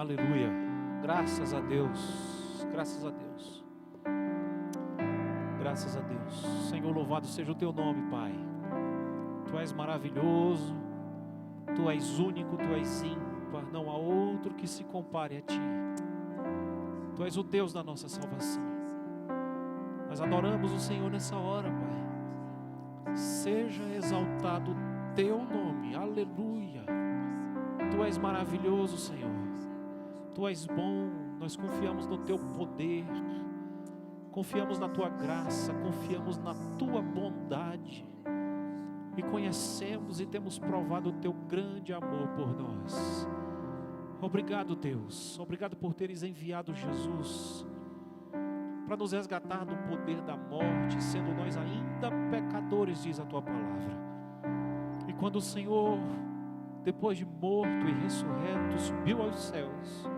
Aleluia. Graças a Deus. Graças a Deus. Graças a Deus. Senhor, louvado seja o teu nome, Pai. Tu és maravilhoso. Tu és único, tu és ímpar. Não há outro que se compare a ti. Tu és o Deus da nossa salvação. Nós adoramos o Senhor nessa hora, Pai. Seja exaltado o teu nome. Aleluia. Tu és maravilhoso, Senhor. Tu és bom. Nós confiamos no teu poder. Confiamos na tua graça. Confiamos na tua bondade. E conhecemos e temos provado o teu grande amor por nós. Obrigado, Deus. Obrigado por teres enviado Jesus para nos resgatar do poder da morte, sendo nós ainda pecadores, diz a tua palavra. E quando o Senhor, depois de morto e ressurreto, subiu aos céus,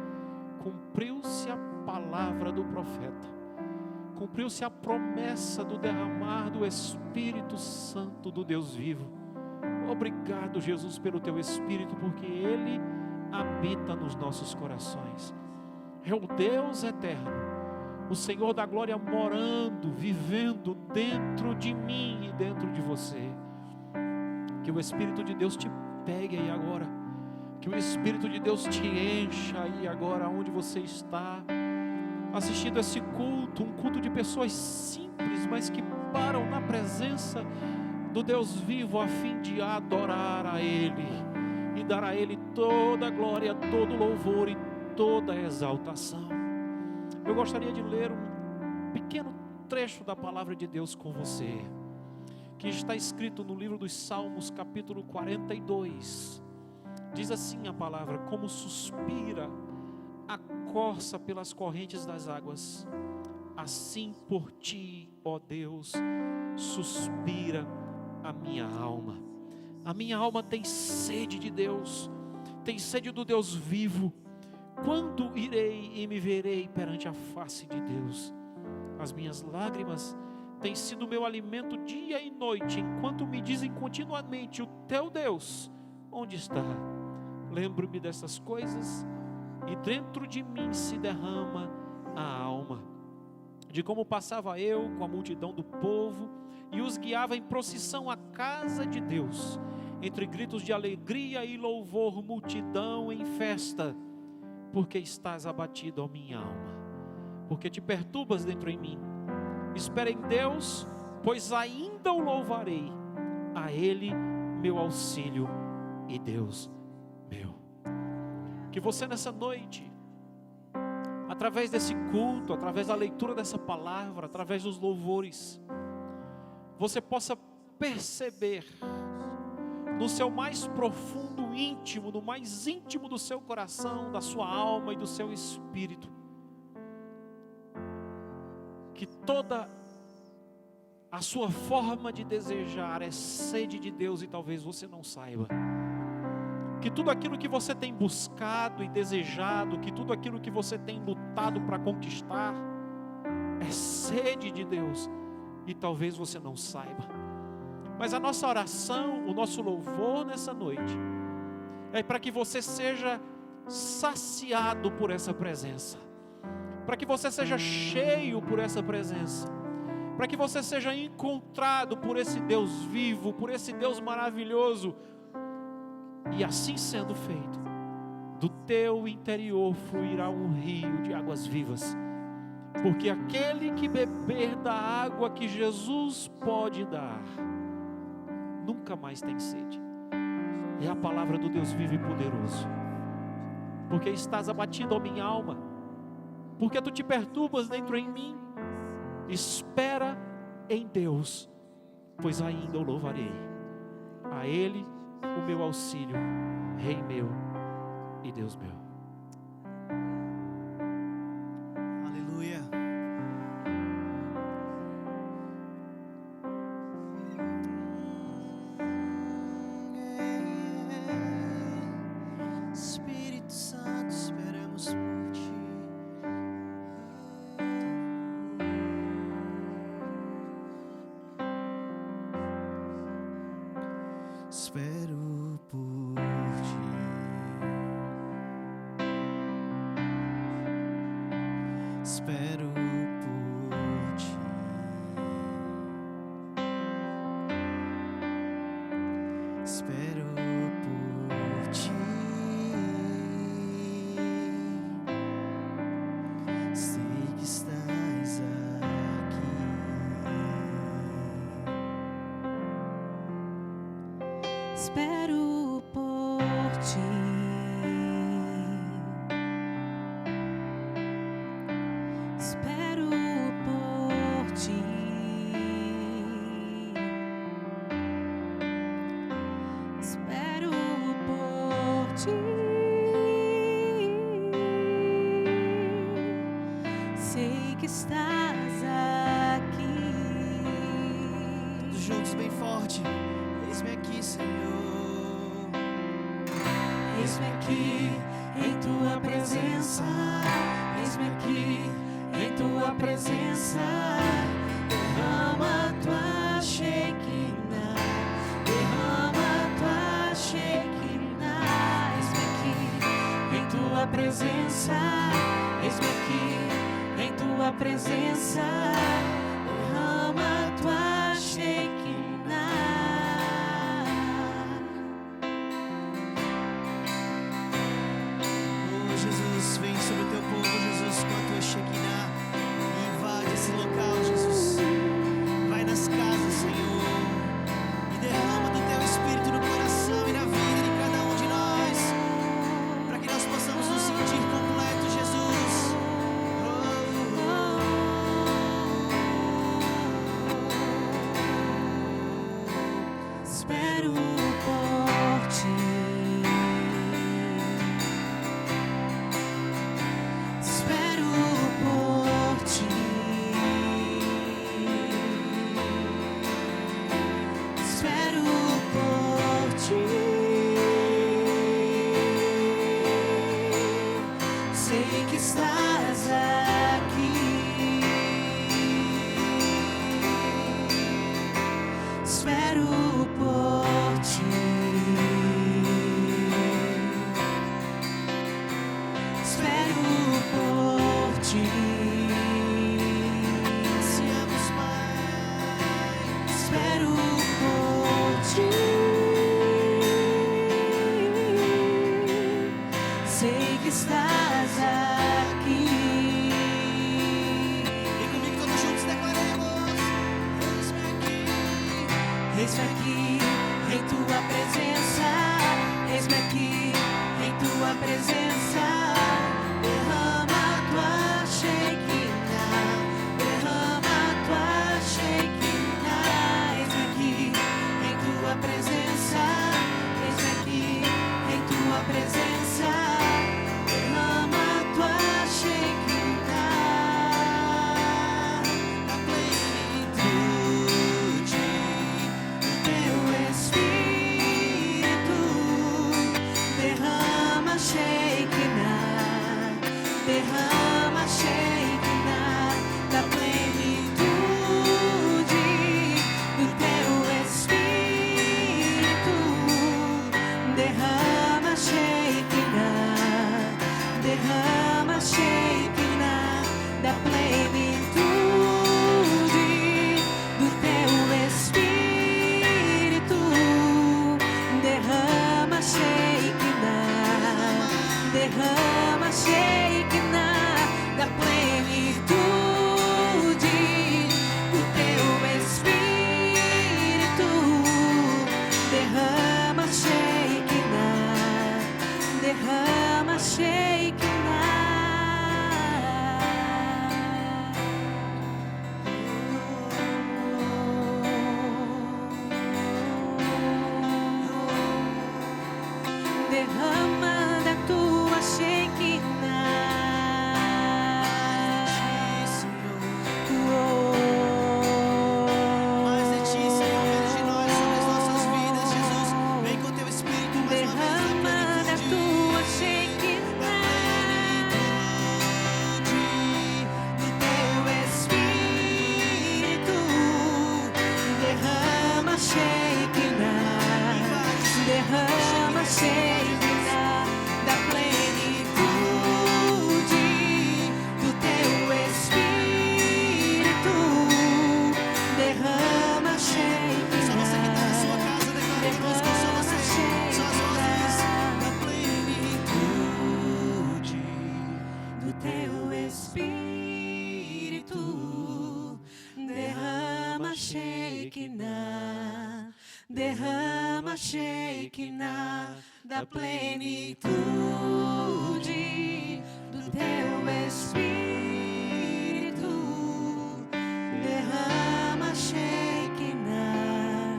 cumpriu-se a palavra do profeta, cumpriu-se a promessa do derramar do Espírito Santo do Deus vivo. Obrigado, Jesus, pelo teu Espírito, porque Ele habita nos nossos corações. É o Deus eterno, o Senhor da glória morando, vivendo dentro de mim e dentro de você. Que o Espírito de Deus te pegue aí agora, que o Espírito de Deus te encha aí agora onde você está assistindo esse culto, um culto de pessoas simples, mas que param na presença do Deus vivo a fim de adorar a Ele e dar a Ele toda a glória, todo louvor e toda a exaltação. Eu gostaria de ler um pequeno trecho da palavra de Deus com você, que está escrito no livro dos Salmos, capítulo 42. Diz assim a palavra: como suspira a corça pelas correntes das águas, assim por ti, ó Deus, suspira a minha alma. A minha alma tem sede de Deus, tem sede do Deus vivo. Quando irei e me verei perante a face de Deus? As minhas lágrimas têm sido meu alimento dia e noite, enquanto me dizem continuamente: o teu Deus, onde está? Lembro-me dessas coisas e dentro de mim se derrama a alma, de como passava eu com a multidão do povo e os guiava em procissão à casa de Deus, entre gritos de alegria e louvor, multidão em festa. Porque estás abatido, ó minha alma? Porque te perturbas dentro em mim? Espera em Deus, pois ainda o louvarei, a Ele meu auxílio e Deus meu. Que você nessa noite, através desse culto, através da leitura dessa palavra, através dos louvores, você possa perceber no seu mais profundo íntimo, no mais íntimo do seu coração, da sua alma e do seu espírito, que toda a sua forma de desejar é sede de Deus e talvez você não saiba. Que tudo aquilo que você tem buscado e desejado, que tudo aquilo que você tem lutado para conquistar, é sede de Deus e talvez você não saiba. Mas a nossa oração, o nosso louvor nessa noite, é para que você seja saciado por essa presença, para que você seja cheio por essa presença, para que você seja encontrado por esse Deus vivo, por esse Deus maravilhoso. E assim sendo feito, do teu interior fluirá um rio de águas vivas, porque aquele que beber da água que Jesus pode dar, nunca mais tem sede. É a palavra do Deus vivo e poderoso. Porque estás abatido, ó minha alma? Porque tu te perturbas dentro em mim? Espera em Deus, pois ainda o louvarei, a Ele o meu auxílio, Rei meu e Deus meu. Aleluia. Espírito Santo, esperamos por ti. Espero por ti. espero por ti. Espero por ti. Sei que estás aqui. Espero por ti. Espero por ti. Espero por ti. Sei que estás aqui. Todos juntos bem forte. Eis-me aqui, Senhor. Eis-me aqui em tua presença. Eis-me aqui em tua presença. Derrama tua Shekinah. Derrama tua Shekinah. Eis-me aqui em tua presença. Eis-me aqui em tua presença. Derrama tua Shekinah. Oh, Jesus, vem sobre o teu povo, Jesus, com a tua Shekinah. E invade esse local, Jesus. Vai nas casas, Senhor. E derrama do teu Espírito no coração e na vida de cada um de nós. Para que nós possamos nos sentir completos, Jesus. Espero por ti. Espero por ti. Espero por ti. Sei que estás aqui. Espero por ti. Espero por ti. Ansiamos mais. Espero por ti. Sei que estás aqui. Vem comigo, todos juntos declaremos. Eis-me aqui. Eis-me aqui em tua presença. Eis-me aqui em tua presença. Derrama tua Shekinah. Derrama tua Shekinah. Eis-me aqui em tua presença. Eis-me aqui em tua presença. Derrama tua Shekinah. Na plenitude do Teu Espírito derrama Shekinah, derrama Shekinah, da plenitude do Teu Espírito, derrama Shekinah, derrama Shekinah, da plenitude do Teu Espírito, derrama Shekinah, derrama Shekinah, da plenitude do Teu Espírito, derrama Shekinah, derrama Shekinah. Derrama da tua Shekinah. Mais de ti, Senhor, menos de nós, sobre as nossas vidas, Jesus. Vem com teu Espírito mais uma vez Derrama na da plenitude. tua Shekinah. derrama Shekinah da plenitude do teu Espírito. Derrama Shekinah.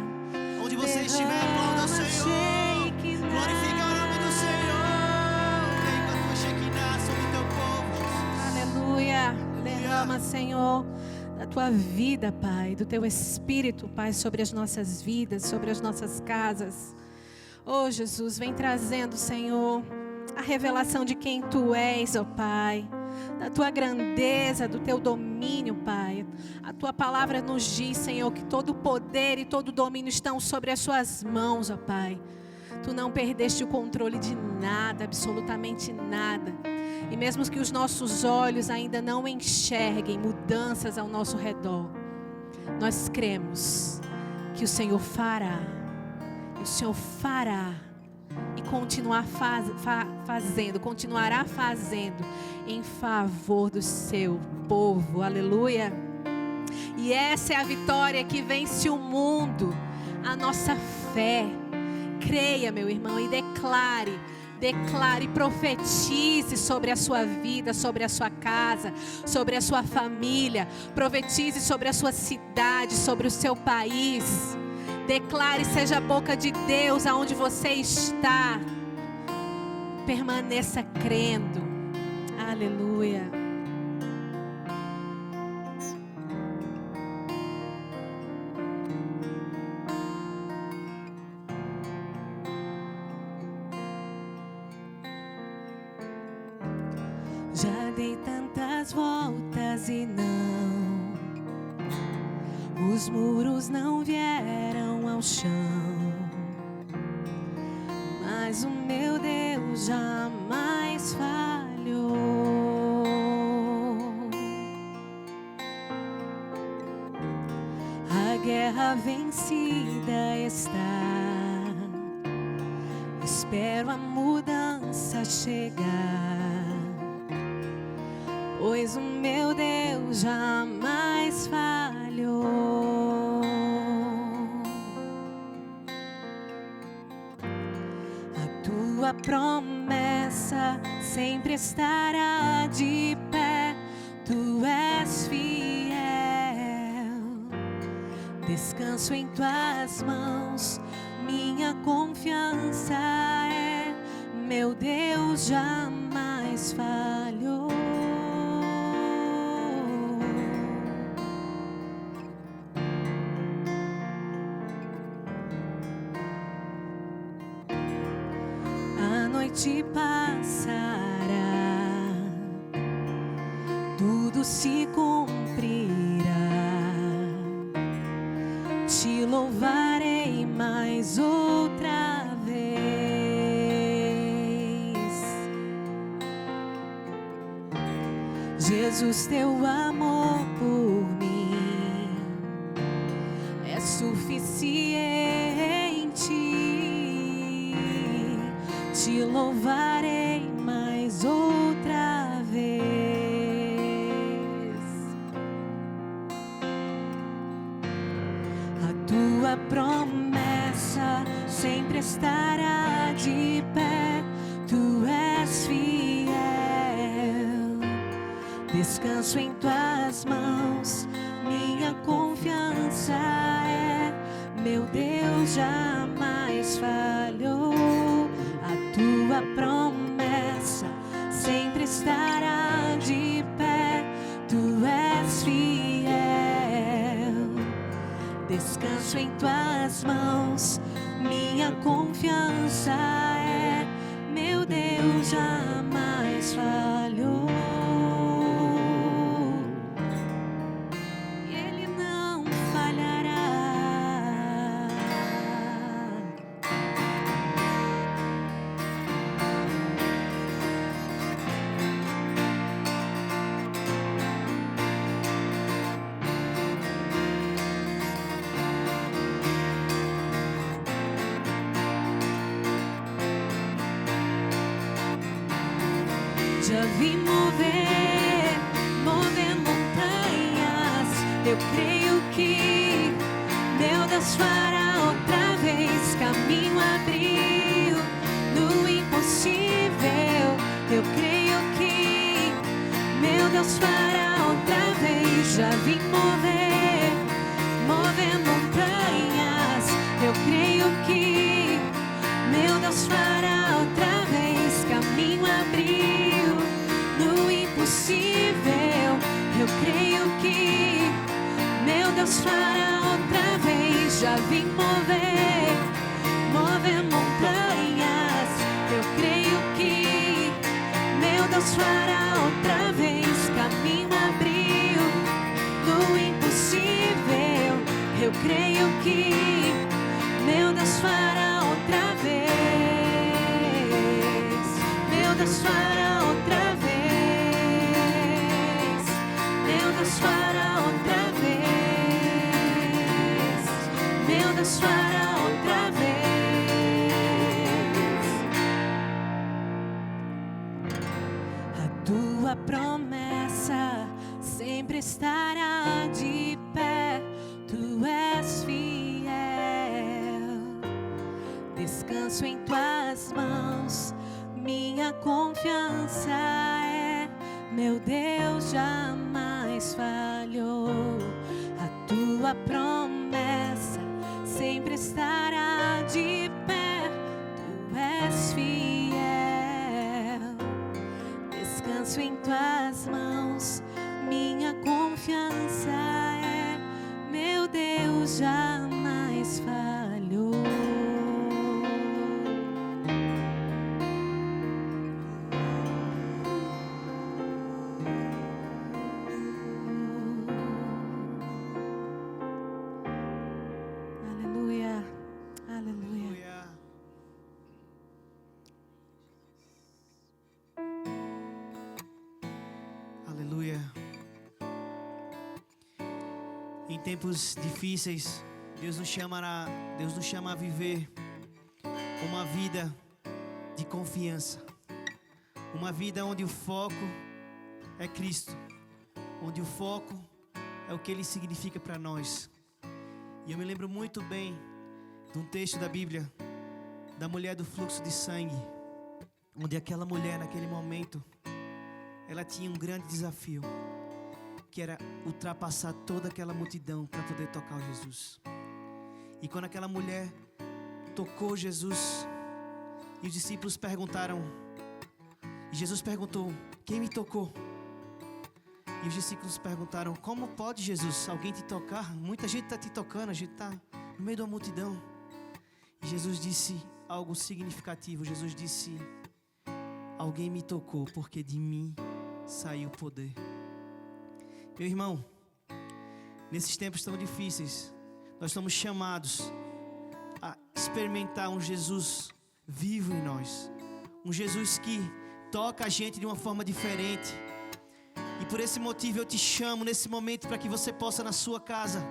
Onde você estiver, aplauda o Senhor. Glorifica o nome do Senhor. Vem com a tua Shekinah sobre o teu povo, Jesus. Aleluia. Derrama, Senhor, da tua vida, Pai, do teu Espírito, Pai, sobre as nossas vidas, sobre as nossas casas. Oh, Jesus, vem trazendo, Senhor, a revelação de quem Tu és, ó Pai, da Tua grandeza, do Teu domínio, Pai. A Tua palavra nos diz, Senhor, que todo o poder e todo o domínio estão sobre as Suas mãos, ó Pai. Tu não perdeste o controle de nada, absolutamente nada. E mesmo que os nossos olhos ainda não enxerguem mudanças ao nosso redor, nós cremos que o Senhor fará. E o Senhor fará. E continuará fazendo em favor do seu povo. Aleluia. E essa é a vitória que vence o mundo. A nossa fé. Creia, meu irmão, e declare, profetize sobre a sua vida, sobre a sua casa, sobre a sua família. Profetize sobre a sua cidade, sobre o seu país. Declare, seja a boca de Deus aonde você está. Permaneça crendo. Aleluia. Já dei tantas voltas e não, os muros não vieram ao chão, mas o meu Deus jamais falhou. A guerra vencida está, espero a mudança chegar. Pois o meu Deus jamais falhou. A tua promessa sempre estará de pé. Tu és fiel. Descanso em tuas mãos. Minha confiança é. Meu Deus jamais falhou. Te passará, tudo se cumprirá. Te louvarei mais outra vez. Jesus, teu amor por mim é suficiente. Te louvarei mais outra vez. A tua promessa sempre estará de pé. Tu és fiel. Descanso em tuas mãos. Minha confiança é. Meu Deus jamais falhou. Tua promessa sempre estará de pé. Tu és fiel. Descanso em tuas mãos. Minha confiança é. Meu Deus jamais falhou. Ele não falhará. Já vi mover montanhas. Eu creio que meu Deus fará outra vez. caminho abriu no impossível. Eu creio que meu Deus fará outra vez. Já vi mover montanhas. Eu creio que meu Deus fará outra vez. Caminho abriu no impossível. Eu creio que meu Deus fará outra vez. Já vi mover montanhas. Eu creio que meu Deus fará outra vez. Caminho abriu no impossível. Eu creio que meu Deus fará outra vez. Meu Deus fará outra vez. Meu Deus fará outra vez. Meu Deus fará outra vez. A tua promessa sempre estará de pé. Tu és fiel. Descanso em tuas mãos. Minha confiança é, meu Deus jamais falhou. A tua promessa sempre estará de pé. Tu és fiel. Descanso em tuas mãos. Minha confiança é, meu Deus jamais falhou. Aleluia, aleluia. Aleluia. Em tempos difíceis, Deus nos chama a viver uma vida de confiança. Uma vida onde o foco é Cristo. Onde o foco é o que Ele significa para nós. E eu me lembro muito bem de um texto da Bíblia, da mulher do fluxo de sangue. Onde aquela mulher, naquele momento, ela tinha um grande desafio, que era ultrapassar toda aquela multidão para poder tocar Jesus. E quando aquela mulher tocou Jesus, e os discípulos perguntaram, e Jesus perguntou, quem me tocou? E os discípulos perguntaram, como pode, Jesus, alguém te tocar? Muita gente está te tocando, a gente está no meio de uma multidão. E Jesus disse algo significativo. Jesus disse, alguém me tocou porque de mim saiu o poder. Meu irmão, nesses tempos tão difíceis, nós somos chamados a experimentar um Jesus vivo em nós. Um Jesus que toca a gente de uma forma diferente. E por esse motivo eu te chamo nesse momento para que você possa na sua casa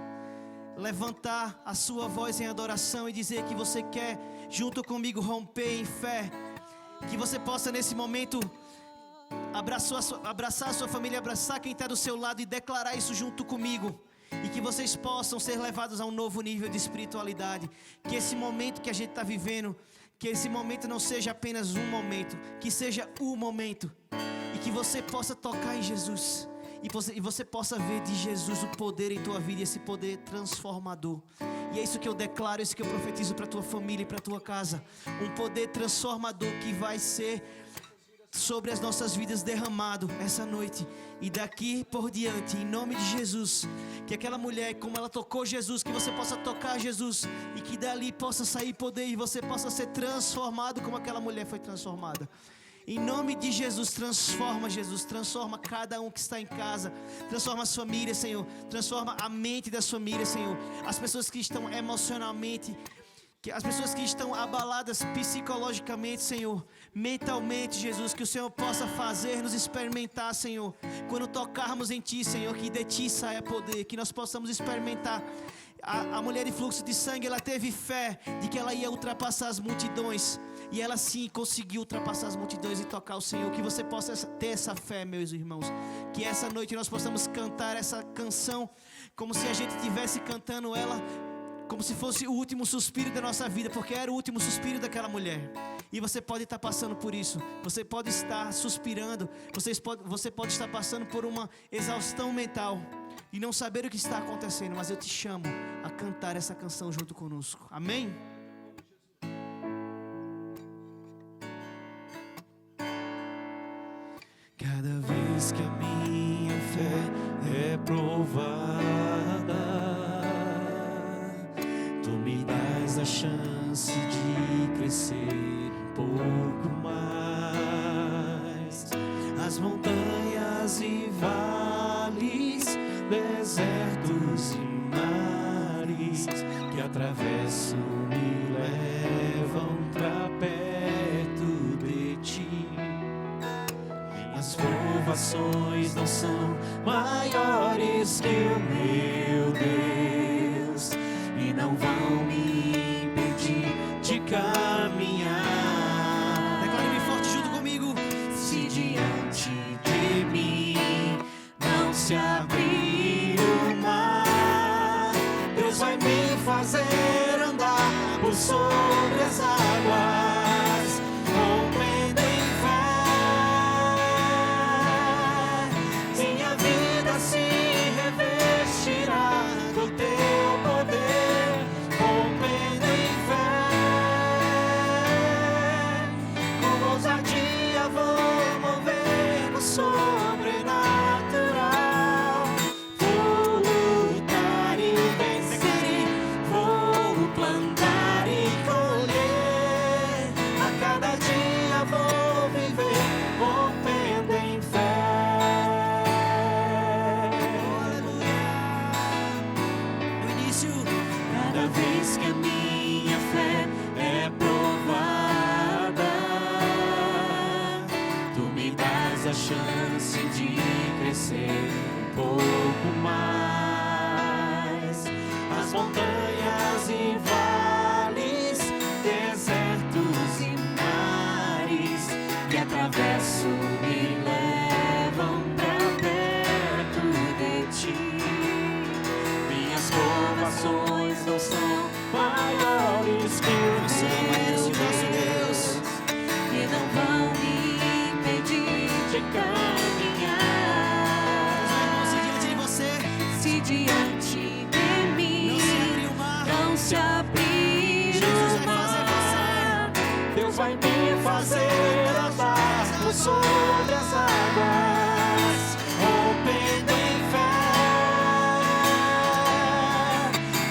levantar a sua voz em adoração e dizer que você quer junto comigo romper em fé. Que você possa nesse momento abraçar a sua família, abraçar quem está do seu lado e declarar isso junto comigo. E que vocês possam ser levados a um novo nível de espiritualidade. Que esse momento que a gente está vivendo, que esse momento não seja apenas um momento, que seja o momento. E que você possa tocar em Jesus. E você possa ver de Jesus o poder em tua vida, esse poder transformador. E é isso que eu declaro, é isso que eu profetizo para tua família e para tua casa. Um poder transformador que vai ser sobre as nossas vidas derramado essa noite. E daqui por diante, em nome de Jesus, que aquela mulher, como ela tocou Jesus, que você possa tocar Jesus. E que dali possa sair poder e você possa ser transformado como aquela mulher foi transformada. Em nome de Jesus, transforma cada um que está em casa, transforma as famílias, Senhor, transforma a mente das famílias, Senhor, as pessoas que estão emocionalmente, as pessoas que estão abaladas psicologicamente, Senhor, mentalmente, Jesus, que o Senhor possa fazer-nos experimentar, Senhor, quando tocarmos em Ti, Senhor, que de Ti saia poder, que nós possamos experimentar. A mulher de fluxo de sangue, ela teve fé de que ela ia ultrapassar as multidões. E ela sim conseguiu ultrapassar as multidões e tocar o Senhor. Que você possa ter essa fé, meus irmãos. Que essa noite nós possamos cantar essa canção como se a gente estivesse cantando ela como se fosse o último suspiro da nossa vida, porque era o último suspiro daquela mulher. E você pode estar passando por isso. Você pode estar suspirando. Você pode estar passando por uma exaustão mental e não saber o que está acontecendo. Mas eu te chamo a cantar essa canção junto conosco. Amém? Cada vez que a minha fé é provada, tu me dás a chance de crescer um pouco mais. As montanhas e vales, desertos e mares que atravesso me levam pra perto de ti. As provações não são maiores que o meu Deus e não vão me impedir de caminhar. Declare bem forte junto comigo. Se diante de mim não se abrir o mar, Deus vai me fazer andar por sobre as águas, rompendo em fé. Minha vida se revestirá do teu poder, rompendo em fé. Com ousadia vou mover no sobrenatural. Vou lutar e vencer, vou plantar e colher. A cada dia vou viver rompendo em fé. No início, Cada vez que a minha fé é provada, tu me dás a chance de crescer um pouco mais. As montanhas e vales, desertos e mares que atravesso me levam pra perto de ti. Minhas provações não são maiores que o nosso meu Deus. e não vão me impedir de caminhar. Se diante de você Se diante de mim não se abrir o mar, não se abrir Jesus o vai fazer mar, Deus vai me fazer andar por sobre as águas, rompendo em fé.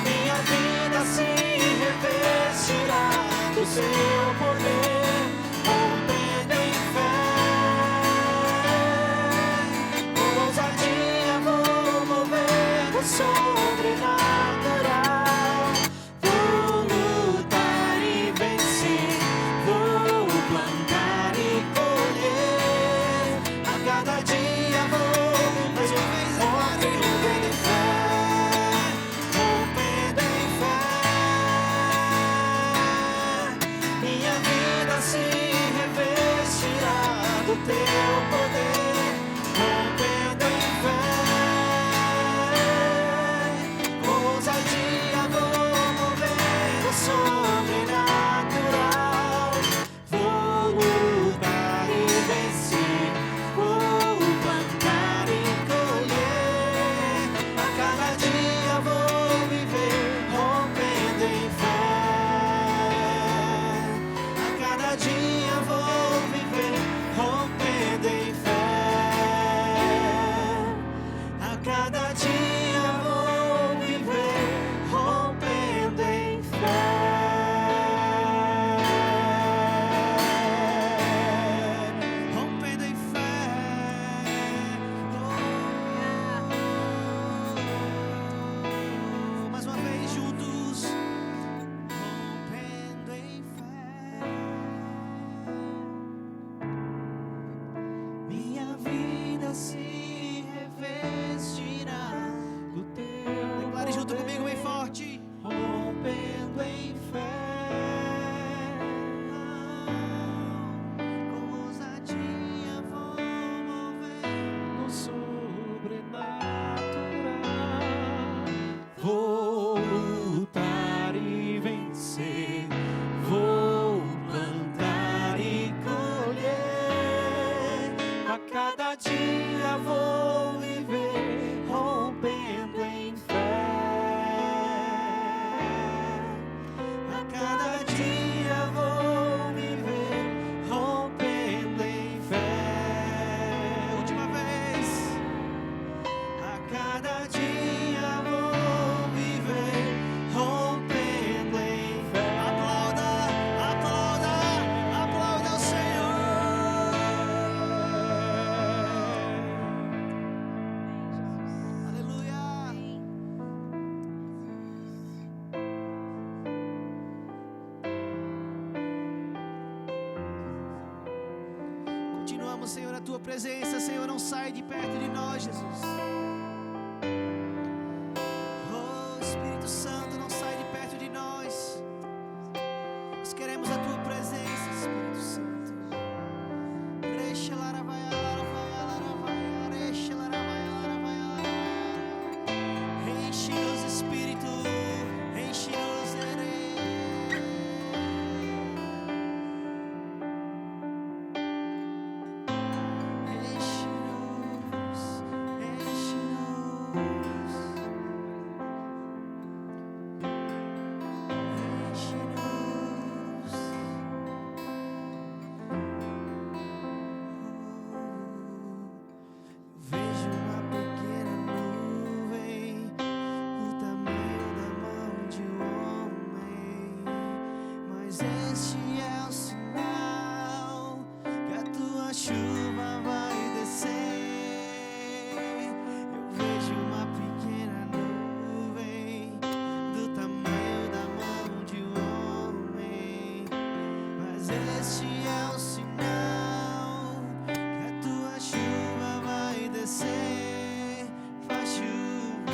Minha vida se revestirá do seu poder, rompendo em fé. Com ousadia vou mover o sobrenatural. Vou lutar e vencer, vou plantar e colher. A cada dia vou mais uma vez agora, rompendo em fé, rompendo em fé. Minha vida se revestirá do teu poder, rompendo em fé. Com ousadia vou mover o sobrenatural. Vou lutar e vencer, vou plantar e colher. A cada dia vou viver rompendo em fé. A cada dia vou viver rompendo em fé. A cada dia vou viver rompendo em fé. rompendo em fé. Mais uma vez juntos, rompendo em fé. Minha vida se revestirá. Do teu Declare junto comigo bem forte. rompendo em fé. Com ousadia vou mover. No sobrenatural, vou lutar desejamos, Senhor, a tua presença. Senhor, não sai de perto de nós, Jesus. Oh, Espírito Santo, não sai de perto de nós. Nós queremos a tua presença, Espírito Santo. Enche-nos, Espírito, enche-nos, vejo uma pequena nuvem do tamanho da mão de um homem, mas este é o sinal que a tua chuva vai descer. Eu vejo uma pequena nuvem do tamanho da mão de um homem, mas este é o sinal que a tua chuva vai descer. Faz chover,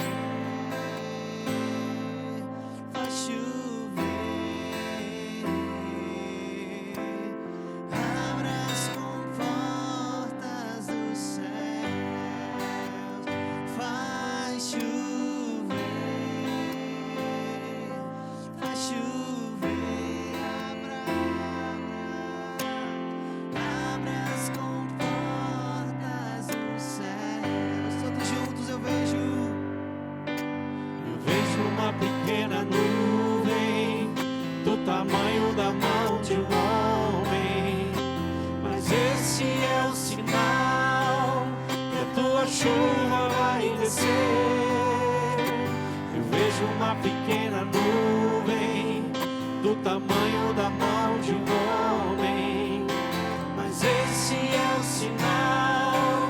faz chover. Abra as comportas dos céus. Faz chover, faz chover. Abra as comportas dos céus. Todos juntos eu vejo uma pequena nuvem do tamanho da mão de um homem, mas esse é o sinal que a tua chuva vai descer. Eu vejo uma pequena nuvem do tamanho da mão de um homem, mas esse é o sinal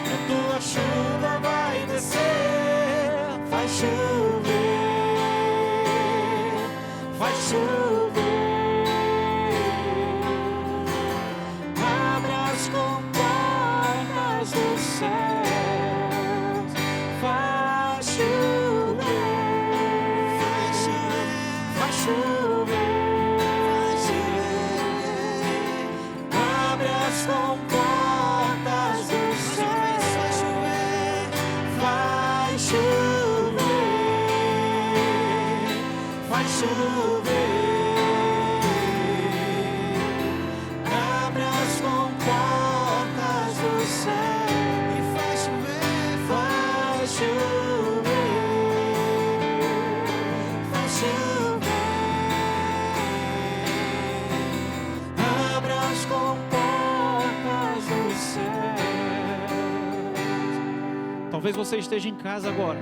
que a tua chuva vai descer. Faz chover, faz chover. Abre as comportas dos céus. Faz chover, faz chover, faz chover. Abre as comportas dos céus. Faz chover, Faz chover, abre as comportas do céu e faz chover, faz chover, faz chover, abre as comportas do céu. Talvez você esteja em casa agora,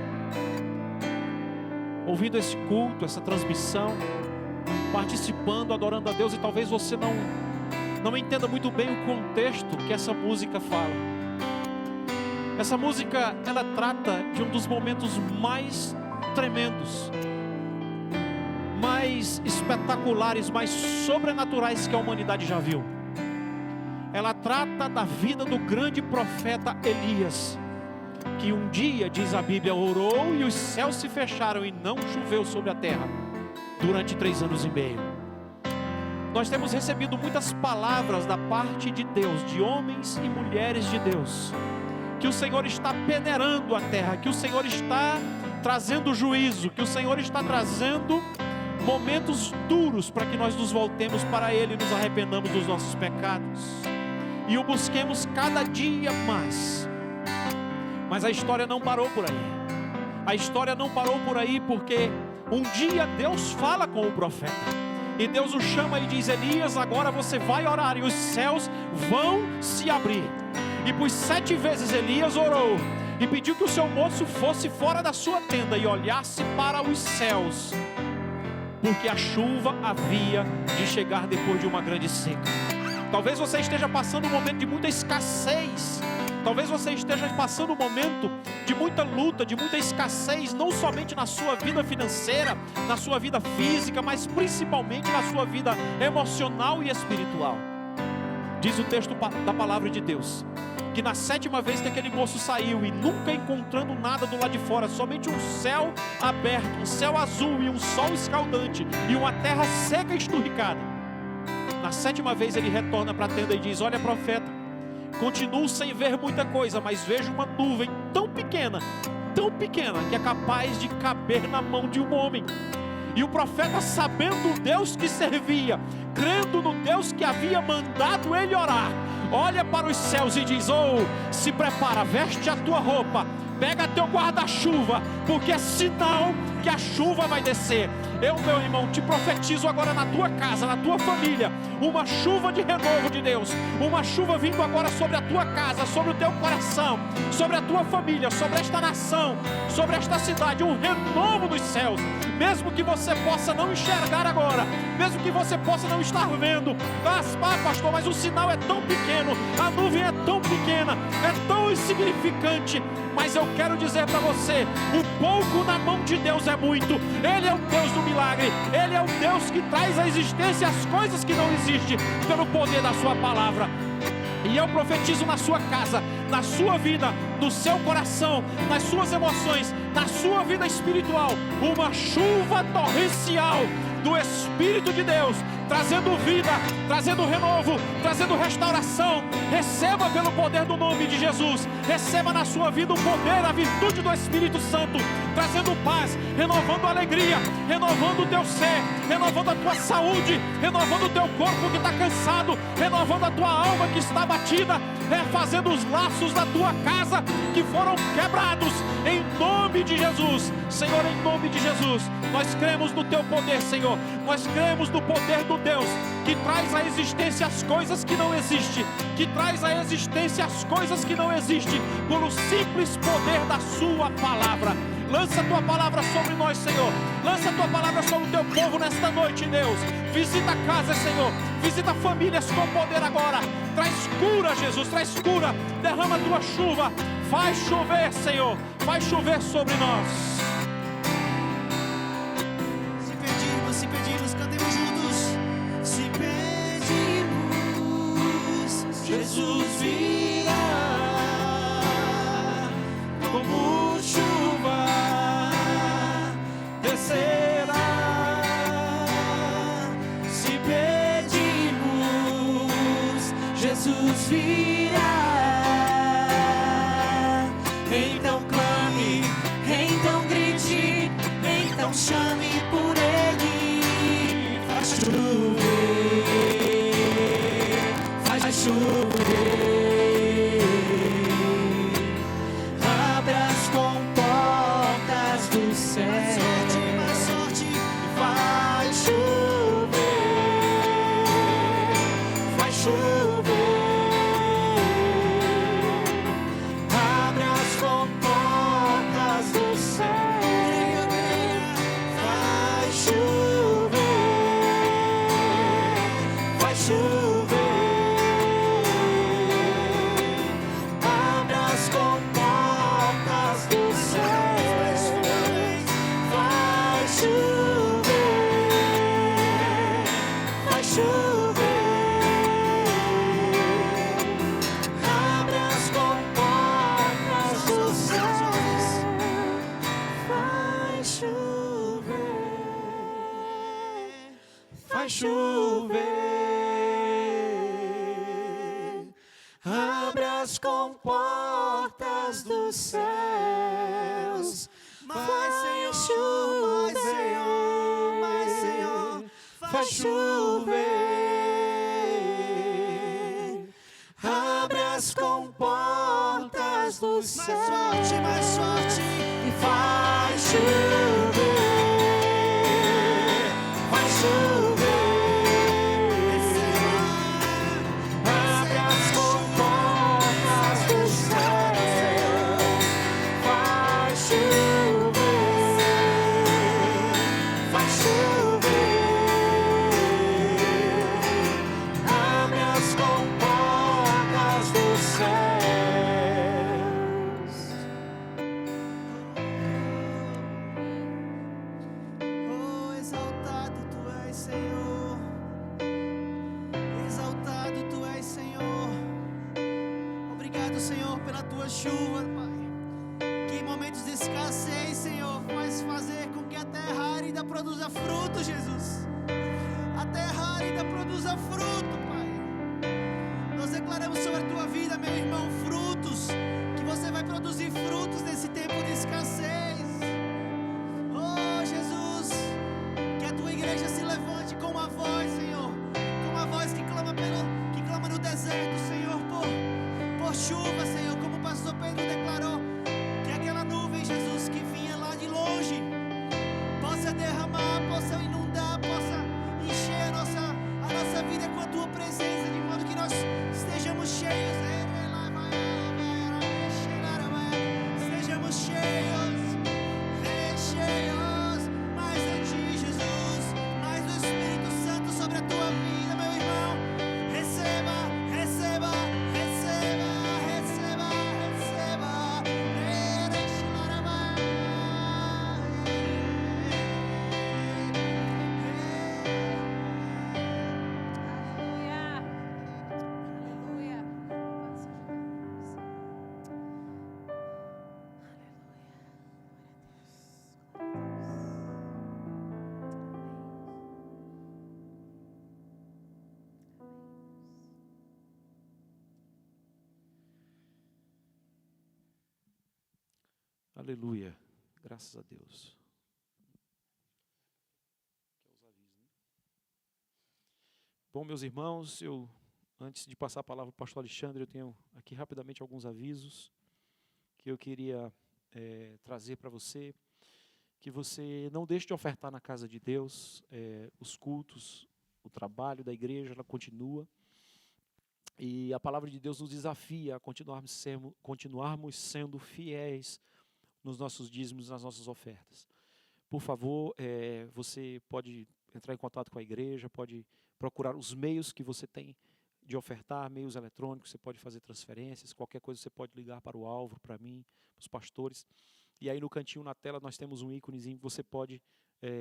ouvindo esse culto, essa transmissão, participando, adorando a Deus, e talvez você não entenda muito bem o contexto que essa música fala. Essa música, ela trata de um dos momentos mais tremendos, mais espetaculares, mais sobrenaturais que a humanidade já viu. Ela trata da vida do grande profeta Elias, que um dia, diz a Bíblia, orou e os céus se fecharam e não choveu sobre a terra durante 3 anos e meio. Nós temos recebido muitas palavras da parte de Deus, de homens e mulheres de Deus, que o Senhor está peneirando a terra, que o Senhor está trazendo juízo, que o Senhor está trazendo momentos duros para que nós nos voltemos para Ele e nos arrependamos dos nossos pecados e o busquemos cada dia mais. Mas a história não parou por aí. A história não parou por aí porque um dia Deus fala com o profeta. E Deus o chama e diz: Elias, agora você vai orar e os céus vão se abrir. E por 7 vezes Elias orou e pediu que o seu moço fosse fora da sua tenda e olhasse para os céus, porque a chuva havia de chegar depois de uma grande seca. Talvez você esteja passando um momento de muita escassez. Talvez você esteja passando um momento de muita luta, de muita escassez, não somente na sua vida financeira, na sua vida física, mas principalmente na sua vida emocional e espiritual. Diz o texto da palavra de Deus, que na 7ª vez que aquele moço saiu e nunca encontrando nada do lado de fora, somente um céu aberto, um céu azul e um sol escaldante e uma terra seca e esturricada. Na 7ª vez ele retorna para a tenda e diz: olha, profeta, continuo sem ver muita coisa, mas vejo uma nuvem tão pequena que é capaz de caber na mão de um homem. E o profeta, sabendo o Deus que servia, crendo no Deus que havia mandado ele orar, olha para os céus e diz: oh, se prepara, veste a tua roupa, pega teu guarda-chuva, porque é sinal que a chuva vai descer. Eu, meu irmão, te profetizo agora na tua casa, na tua família, uma chuva de renovo de Deus, uma chuva vindo agora sobre a tua casa, sobre o teu coração, sobre a tua família, sobre esta nação, sobre esta cidade, um renovo dos céus. Mesmo que você possa não enxergar agora, mesmo que você possa não estar vendo, pastor, mas o sinal é tão pequeno, a nuvem é tão pequena, é tão insignificante, mas eu quero dizer para você, o pouco na mão de Deus é muito. Ele é o Deus do milagre, Ele é o Deus que traz à existência as coisas que não existem, pelo poder da sua palavra. E eu profetizo na sua casa, na sua vida, no seu coração, nas suas emoções, na sua vida espiritual, uma chuva torrencial do Espírito de Deus, trazendo vida, trazendo renovo, trazendo restauração. Receba pelo poder do nome de Jesus, receba na sua vida o poder, a virtude do Espírito Santo, trazendo paz, renovando a alegria, renovando o teu ser, renovando a tua saúde, renovando o teu corpo que está cansado, renovando a tua alma que está abatida, refazendo os laços da tua casa que foram quebrados, em nome de Jesus. Senhor, em nome de Jesus, nós cremos no teu poder, Senhor, nós cremos no poder do Deus que traz à existência as coisas que não existem, que traz à existência as coisas que não existem, por o simples poder da sua palavra. Lança a tua palavra sobre nós, Senhor. Lança a tua palavra sobre o teu povo nesta noite, Deus. Visita casa, Senhor. Visita famílias com poder agora. Traz cura, Jesus, traz cura. Derrama a tua chuva. Faz chover, Senhor. Faz chover sobre nós. Se pedimos, cantemos juntos. Se pedimos, Jesus virá como chuva, descerá. Se pedimos, Jesus virá. Então clame, então grite, então chame por Ele. Faz chover, faz chover. Abra as comportas do céu. Mais sorte, vai chover, vai chover. Abra as comportas do céu. Vai chover, vai chover. Abra as comportas do céu. Vai chover, vai chover. Abra as comportas do céu. Vai chover, vai chover. Abra as comportas dos céus. Vai, Senhor, vai, Senhor, vai chover. Abra as comportas dos céus. Mais sorte, e vai chover, vai chover. Abre as comportas do céu. Vai chover, vai chover. Abre as comportas dos céus. Obrigado, Senhor, pela tua chuva, Pai. Que em momentos de escassez, Senhor, faz fazer com que a terra árida produza fruto, Jesus. A terra árida produza fruto, Pai. Nós declaramos sobre a tua vida, meu irmão, frutos. Que você vai produzir frutos nesse tempo de escassez. Oh, Jesus, que a tua igreja se levante com uma voz, Senhor. Com uma voz que clama no deserto, Senhor, por chuva, Senhor, como o pastor Pedro declarou, que aquela nuvem, Jesus, que vinha lá de longe, possa derramar, possa inundar, possa encher a nossa vida com a tua presença, de modo que nós estejamos cheios, estejamos cheios, cheios, mais de ti, Jesus, mais do Espírito Santo sobre a tua vida, meu irmão. Receba, receba, receba, receba, receba. Aleluia. Aleluia. Aleluia. Graças a Deus. Bom, meus irmãos, antes de passar a palavra para o pastor Alexandre, eu tenho aqui rapidamente alguns avisos que eu queria trazer para você. Que você não deixe de ofertar na casa de Deus, os cultos, o trabalho da igreja, ela continua. E a palavra de Deus nos desafia a continuarmos sendo fiéis nos nossos dízimos, nas nossas ofertas. Por favor, você pode entrar em contato com a igreja, pode procurar os meios que você tem de ofertar, meios eletrônicos, você pode fazer transferências, qualquer coisa você pode ligar para o Álvaro, para mim, para os pastores. E aí no cantinho na tela nós temos um íconezinho que você pode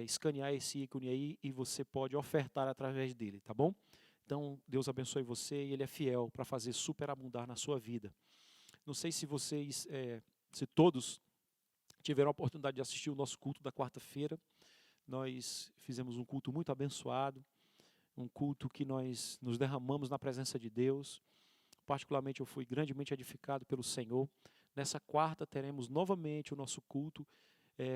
escanear esse ícone aí e você pode ofertar através dele, tá bom? Então, Deus abençoe você e Ele é fiel para fazer superabundar na sua vida. Não sei se vocês, se todos tiveram a oportunidade de assistir o nosso culto da quarta-feira. Nós fizemos um culto muito abençoado, um culto que nós nos derramamos na presença de Deus. Particularmente eu fui grandemente edificado pelo Senhor. Nessa quarta teremos novamente o nosso culto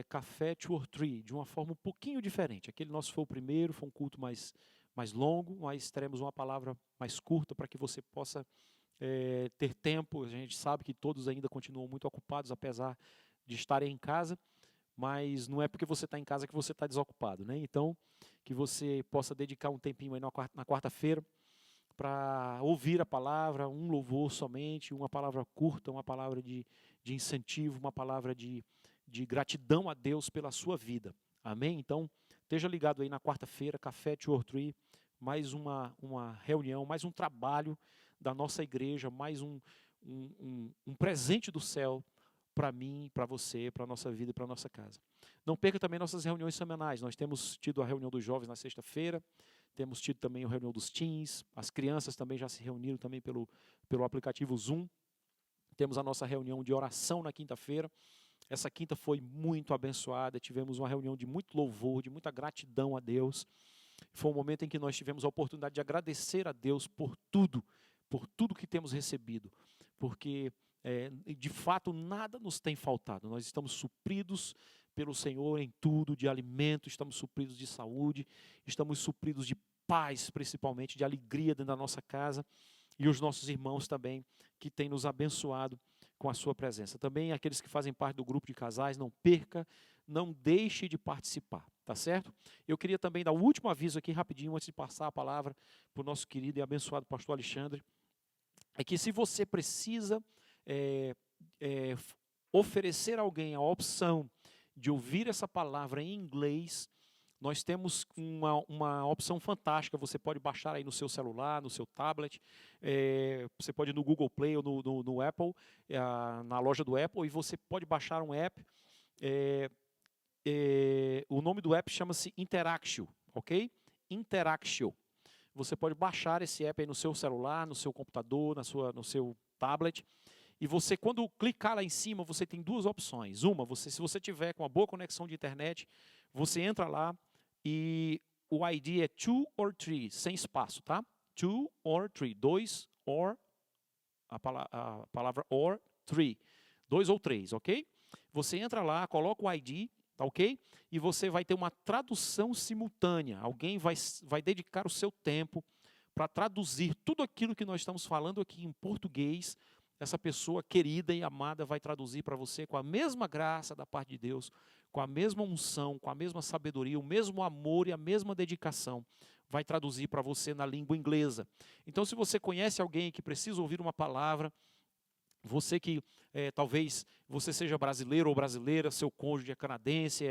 Café 2 or 3, de uma forma um pouquinho diferente. Aquele nosso foi o primeiro, foi um culto mais longo, mas teremos uma palavra mais curta para que você possa ter tempo. A gente sabe que todos ainda continuam muito ocupados, apesar de estarem em casa, mas não é porque você está em casa que você está desocupado, né? Então, que você possa dedicar um tempinho aí na quarta-feira para ouvir a palavra, um louvor somente, uma palavra curta, uma palavra de incentivo, uma palavra de gratidão a Deus pela sua vida. Amém? Então, esteja ligado aí na quarta-feira, Café 2 or 3, mais uma reunião, mais um trabalho da nossa igreja, mais um presente do céu para mim, para você, para a nossa vida e para a nossa casa. Não perca também nossas reuniões semanais. Nós temos tido a reunião dos jovens na sexta-feira, temos tido também a reunião dos teens, as crianças também já se reuniram também pelo aplicativo Zoom. Temos a nossa reunião de oração na quinta-feira. Essa quinta foi muito abençoada, tivemos uma reunião de muito louvor, de muita gratidão a Deus. Foi um momento em que nós tivemos a oportunidade de agradecer a Deus por tudo que temos recebido, porque de fato nada nos tem faltado. Nós estamos supridos pelo Senhor em tudo, de alimento, estamos supridos de saúde, estamos supridos de paz, principalmente de alegria dentro da nossa casa, e os nossos irmãos também que têm nos abençoado com a sua presença. Também aqueles que fazem parte do grupo de casais, não perca, não deixe de participar, tá certo? Eu queria também dar o último aviso aqui rapidinho, antes de passar a palavra para o nosso querido e abençoado pastor Alexandre, é que se você precisa oferecer a alguém a opção de ouvir essa palavra em inglês, nós temos uma opção fantástica. Você pode baixar aí no seu celular, no seu tablet, você pode ir no Google Play ou no Apple, na loja do Apple, e você pode baixar um app. O nome do app chama-se Interactio, ok? Interactio. Você pode baixar esse app aí no seu celular, no seu computador, no seu tablet, E você, quando clicar lá em cima, você tem duas opções. Uma, se você tiver com uma boa conexão de internet, você entra lá e o ID é 2 or 3, sem espaço, tá? 2 or 3, 2 or, a palavra or, 3, 2 ou 3, ok? Você entra lá, coloca o ID, tá ok? E você vai ter uma tradução simultânea. Alguém vai dedicar o seu tempo para traduzir tudo aquilo que nós estamos falando aqui em português. Essa pessoa querida e amada vai traduzir para você com a mesma graça da parte de Deus, com a mesma unção, com a mesma sabedoria, o mesmo amor e a mesma dedicação. Vai traduzir para você na língua inglesa. Então, se você conhece alguém que precisa ouvir uma palavra, você que talvez você seja brasileiro ou brasileira, seu cônjuge é canadense,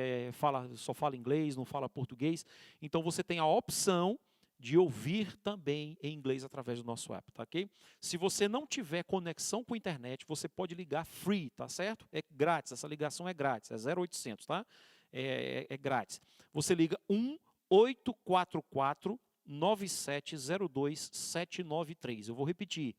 só fala inglês, não fala português, então você tem a opção de ouvir também em inglês através do nosso app, tá ok? Se você não tiver conexão com a internet, você pode ligar free, tá certo? É grátis, essa ligação é grátis, é 0800, tá? É grátis. Você liga 1-844-9702-793. Eu vou repetir,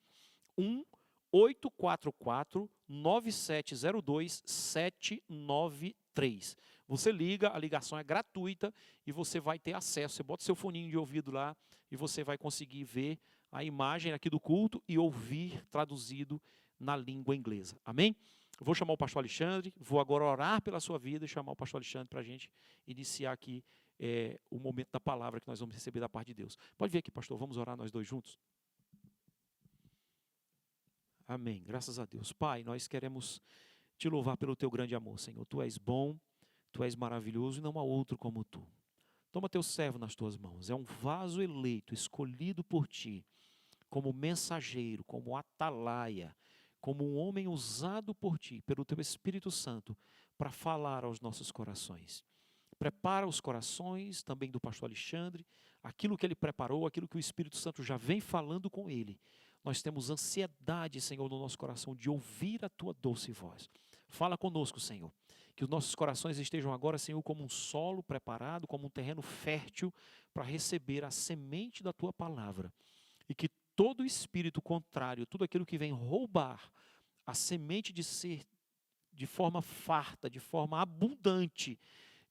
1-844-9702-793. Você liga, a ligação é gratuita e você vai ter acesso. Você bota seu foninho de ouvido lá e você vai conseguir ver a imagem aqui do culto e ouvir traduzido na língua inglesa. Amém? Eu vou chamar o pastor Alexandre, vou agora orar pela sua vida e chamar o pastor Alexandre para a gente iniciar aqui o momento da palavra que nós vamos receber da parte de Deus. Pode vir aqui, pastor, vamos orar nós dois juntos? Amém, graças a Deus. Pai, nós queremos te louvar pelo teu grande amor, Senhor. Tu és bom, tu és maravilhoso e não há outro como tu. Toma teu servo nas tuas mãos. É um vaso eleito, escolhido por ti, como mensageiro, como atalaia, como um homem usado por ti, pelo teu Espírito Santo, para falar aos nossos corações. Prepara os corações também do pastor Alexandre, aquilo que ele preparou, aquilo que o Espírito Santo já vem falando com ele. Nós temos ansiedade, Senhor, no nosso coração de ouvir a tua doce voz. Fala conosco, Senhor, que os nossos corações estejam agora, Senhor, como um solo preparado, como um terreno fértil para receber a semente da tua palavra. E que todo espírito contrário, tudo aquilo que vem roubar a semente de ser de forma farta, de forma abundante,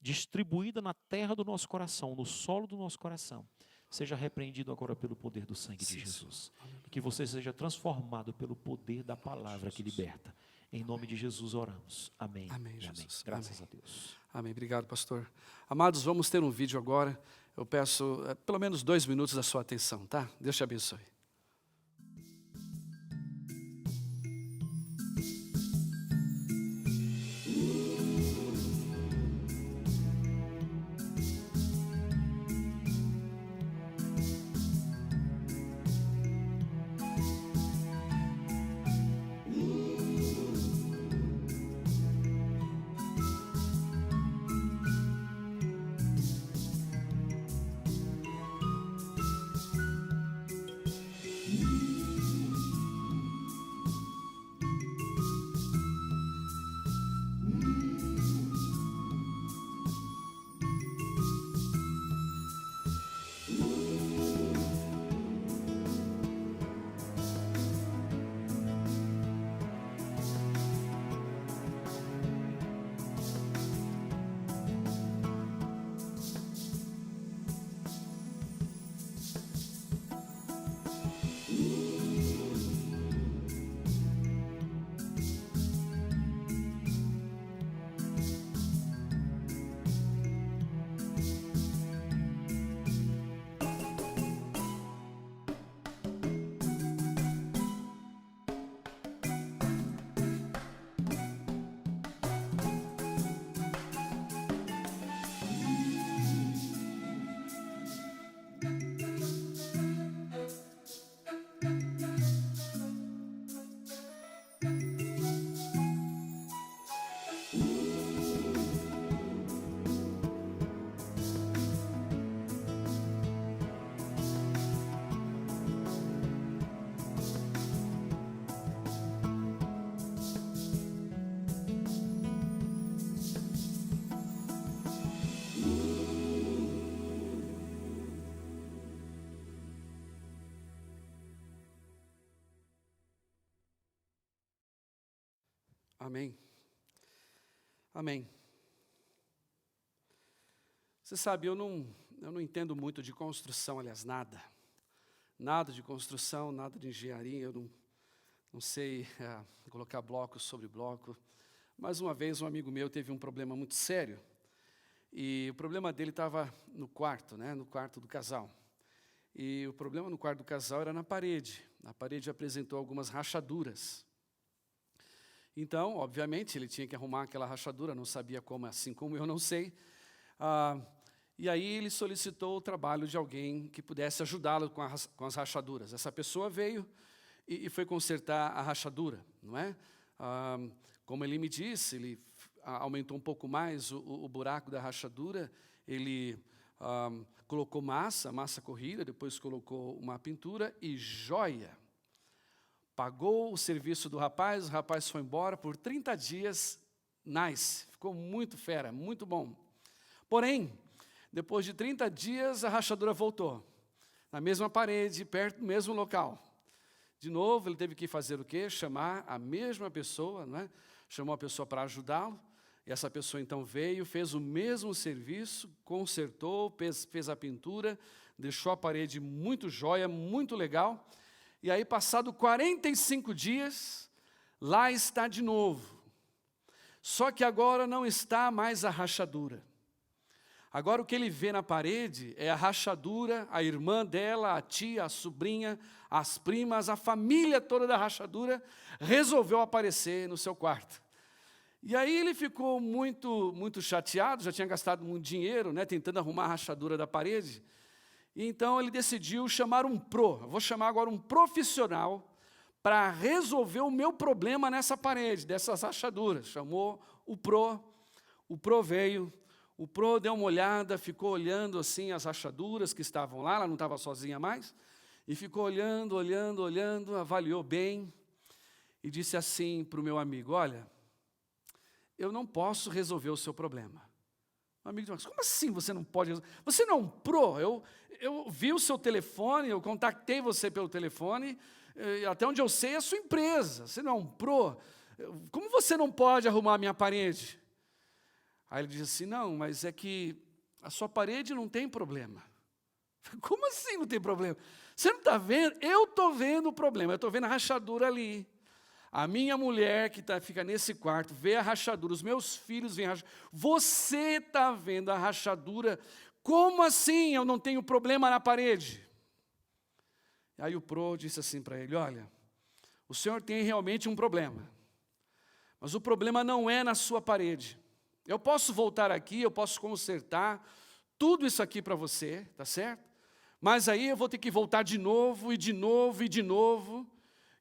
distribuída na terra do nosso coração, no solo do nosso coração, seja repreendido agora pelo poder do sangue de Jesus. E que você seja transformado pelo poder da palavra que liberta. Em nome de Jesus oramos. Amém. Amém, Jesus. Graças Amém. a Deus. Amém. Obrigado, pastor. Amados, vamos ter um vídeo agora. Eu peço pelo menos 2 minutos da sua atenção, tá? Deus te abençoe. Amém. Amém. Você sabe, eu não entendo muito de construção, aliás, nada. Nada de construção, nada de engenharia, eu não sei colocar bloco sobre bloco. Mas uma vez um amigo meu teve um problema muito sério. E o problema dele estava no quarto, né, no quarto do casal. E o problema no quarto do casal era na parede. A parede apresentou algumas rachaduras. Então, obviamente, ele tinha que arrumar aquela rachadura, não sabia como, assim como eu não sei. E aí ele solicitou o trabalho de alguém que pudesse ajudá-lo com as rachaduras. Essa pessoa veio e foi consertar a rachadura, não é? Como ele me disse, ele aumentou um pouco mais o buraco da rachadura, ele colocou massa corrida, depois colocou uma pintura e joia. Pagou o serviço do rapaz, o rapaz foi embora por 30 dias, nice, ficou muito fera, muito bom. Porém, depois de 30 dias, a rachadura voltou, na mesma parede, perto do mesmo local. De novo, ele teve que fazer o quê? Chamar a mesma pessoa, não é? Chamou a pessoa para ajudá-lo, e essa pessoa então veio, fez o mesmo serviço, consertou, fez a pintura, deixou a parede muito jóia, muito legal. E aí, passado 45 dias, lá está de novo. Só que agora não está mais a rachadura. Agora o que ele vê na parede é a rachadura, a irmã dela, a tia, a sobrinha, as primas, a família toda da rachadura resolveu aparecer no seu quarto. E aí ele ficou muito chateado, já tinha gastado muito dinheiro, né, tentando arrumar a rachadura da parede. E então ele decidiu chamar eu vou chamar agora um profissional para resolver o meu problema nessa parede, dessas rachaduras. Chamou o Pro veio, o Pro deu uma olhada, ficou olhando assim as rachaduras que estavam lá, ela não estava sozinha mais, e ficou olhando, avaliou bem, e disse assim para o meu amigo, olha, eu não posso resolver o seu problema. O amigo disse, como assim você não pode resolver? Você não é um Pro, eu vi o seu telefone, eu contactei você pelo telefone, até onde eu sei é a sua empresa, você não é um Pro, como você não pode arrumar a minha parede? Aí ele disse assim, não, mas é que a sua parede não tem problema. Como assim não tem problema? Você não está vendo? Eu estou vendo o problema, eu estou vendo a rachadura ali. A minha mulher que fica nesse quarto vê a rachadura, os meus filhos veem a rachadura. Você está vendo a rachadura? Como assim eu não tenho problema na parede? Aí o Pro disse assim para ele, olha, o senhor tem realmente um problema, mas o problema não é na sua parede. Eu posso voltar aqui, eu posso consertar tudo isso aqui para você, tá certo? Mas aí eu vou ter que voltar de novo, e de novo, e de novo.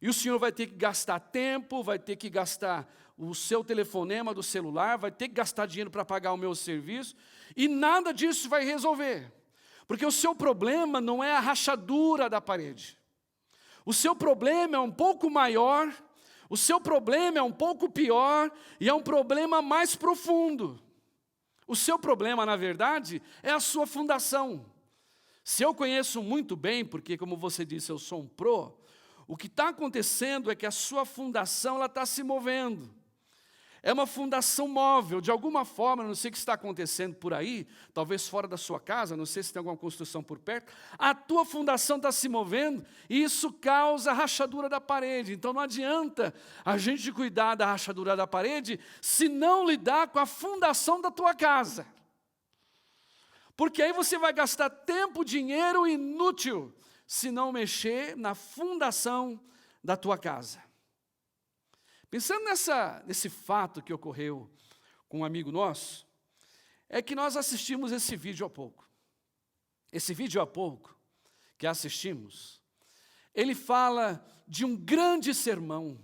E o senhor vai ter que gastar tempo, vai ter que gastar o seu telefonema do celular, vai ter que gastar dinheiro para pagar o meu serviço, e nada disso vai resolver. Porque o seu problema não é a rachadura da parede. O seu problema é um pouco maior, o seu problema é um pouco pior, e é um problema mais profundo. O seu problema, na verdade, é a sua fundação. Se eu conheço muito bem, porque como você disse, eu sou um Pro, o que está acontecendo é que a sua fundação está se movendo. É uma fundação móvel, de alguma forma, não sei o que está acontecendo por aí, talvez fora da sua casa, não sei se tem alguma construção por perto, a tua fundação está se movendo e isso causa a rachadura da parede. Então não adianta a gente cuidar da rachadura da parede se não lidar com a fundação da tua casa. Porque aí você vai gastar tempo, dinheiro inútil, se não mexer na fundação da tua casa. Pensando nesse fato que ocorreu com um amigo nosso, é que nós assistimos esse vídeo há pouco. Esse vídeo há pouco que assistimos, ele fala de um grande sermão.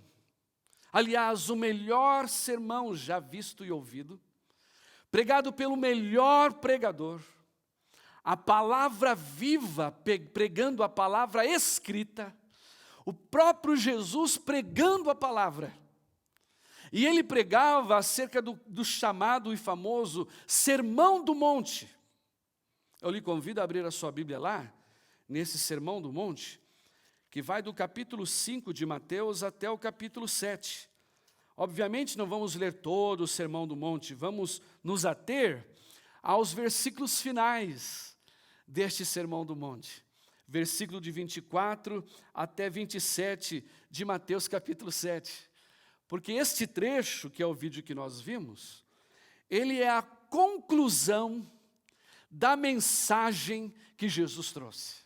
Aliás, o melhor sermão já visto e ouvido, pregado pelo melhor pregador. A palavra viva, pregando a palavra escrita, o próprio Jesus pregando a palavra. E ele pregava acerca do chamado e famoso Sermão do Monte. Eu lhe convido a abrir a sua Bíblia lá, nesse Sermão do Monte, que vai do capítulo 5 de Mateus até o capítulo 7. Obviamente não vamos ler todo o Sermão do Monte, vamos nos ater aos versículos finais deste Sermão do Monte. Versículo de 24 até 27 de Mateus capítulo 7. Porque este trecho, que é o vídeo que nós vimos, ele é a conclusão da mensagem que Jesus trouxe.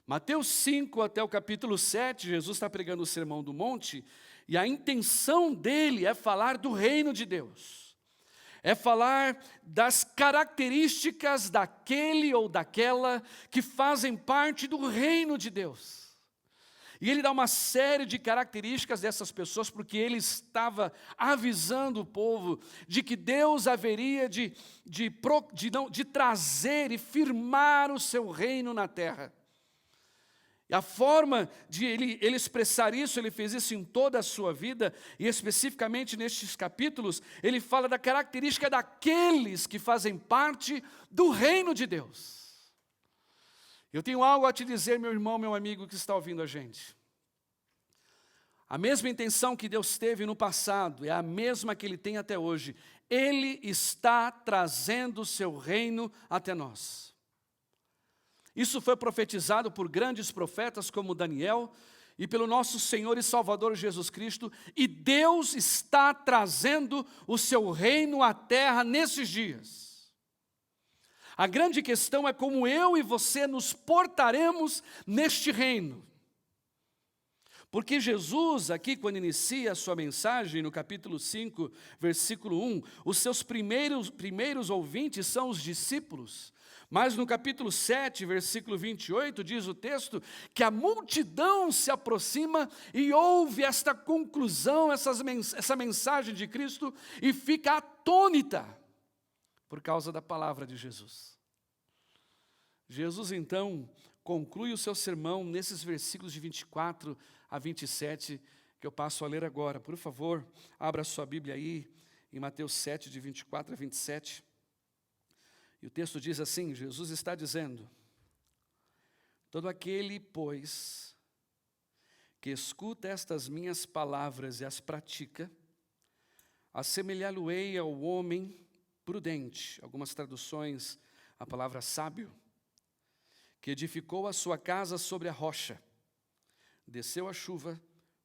Mateus 5 até o capítulo 7, Jesus está pregando o Sermão do Monte, e a intenção dele é falar do reino de Deus. É falar das características daquele ou daquela que fazem parte do reino de Deus. E ele dá uma série de características dessas pessoas, porque ele estava avisando o povo de que Deus haveria de trazer e firmar o seu reino na terra. E a forma de ele expressar isso, ele fez isso em toda a sua vida, e especificamente nestes capítulos, ele fala da característica daqueles que fazem parte do reino de Deus. Eu tenho algo a te dizer, meu irmão, meu amigo que está ouvindo a gente. A mesma intenção que Deus teve no passado é a mesma que Ele tem até hoje. Ele está trazendo o seu reino até nós. Isso foi profetizado por grandes profetas como Daniel e pelo nosso Senhor e Salvador Jesus Cristo, e Deus está trazendo o seu reino à terra nesses dias. A grande questão é como eu e você nos portaremos neste reino. Porque Jesus, aqui quando inicia a sua mensagem, no capítulo 5, versículo 1, os seus primeiros ouvintes são os discípulos. Mas no capítulo 7, versículo 28, diz o texto que a multidão se aproxima e ouve esta conclusão, essa mensagem de Cristo, e fica atônita por causa da palavra de Jesus. Jesus, então, conclui o seu sermão nesses versículos de 24 a 27, que eu passo a ler agora. Por favor, abra sua Bíblia aí, em Mateus 7, de 24 a 27. E o texto diz assim, Jesus está dizendo: todo aquele, pois, que escuta estas minhas palavras e as pratica, assemelhá-lo-ei ao homem prudente, algumas traduções, a palavra sábio, que edificou a sua casa sobre a rocha. Desceu a chuva,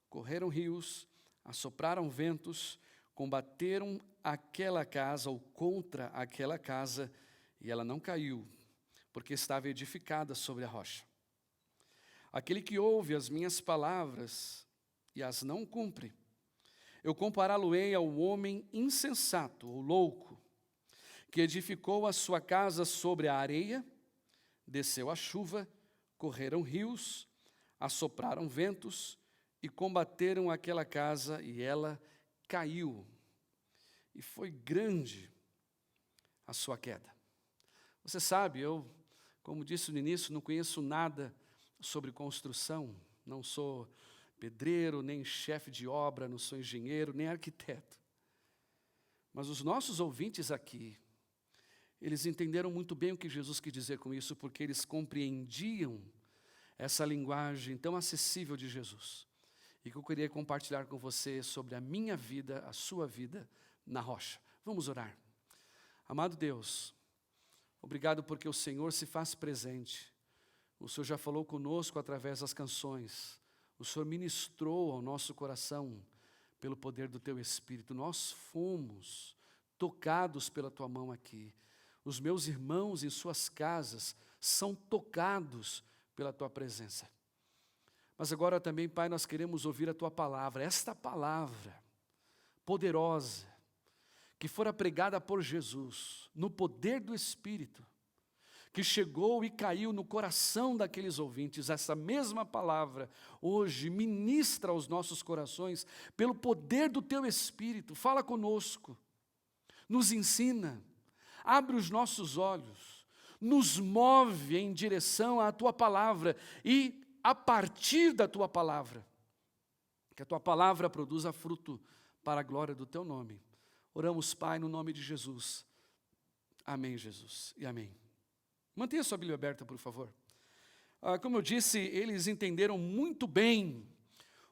correram rios, assopraram ventos, combateram aquela casa ou contra aquela casa, e ela não caiu, porque estava edificada sobre a rocha. Aquele que ouve as minhas palavras e as não cumpre, eu compará-lo-ei ao homem insensato ou louco, que edificou a sua casa sobre a areia, desceu a chuva, correram rios, assopraram ventos e combateram aquela casa, e ela caiu. E foi grande a sua queda. Você sabe, eu, como disse no início, não conheço nada sobre construção. Não sou pedreiro, nem chefe de obra, não sou engenheiro, nem arquiteto. Mas os nossos ouvintes aqui, eles entenderam muito bem o que Jesus quis dizer com isso, porque eles compreendiam essa linguagem tão acessível de Jesus. E que eu queria compartilhar com você sobre a minha vida, a sua vida na rocha. Vamos orar. Amado Deus, obrigado porque o Senhor se faz presente. O Senhor já falou conosco através das canções. O Senhor ministrou ao nosso coração pelo poder do Teu Espírito. Nós fomos tocados pela Tua mão aqui. Os meus irmãos em suas casas são tocados pela Tua presença. Mas agora também, Pai, nós queremos ouvir a Tua palavra. Esta palavra poderosa, que fora pregada por Jesus, no poder do Espírito, que chegou e caiu no coração daqueles ouvintes, essa mesma palavra, hoje, ministra aos nossos corações, pelo poder do Teu Espírito. Fala conosco, nos ensina, abre os nossos olhos, nos move em direção à Tua palavra, e a partir da Tua palavra, que a Tua palavra produza fruto para a glória do Teu nome. Oramos, Pai, no nome de Jesus. Amém, Jesus, e amém. Mantenha sua Bíblia aberta, por favor. Como eu disse, eles entenderam muito bem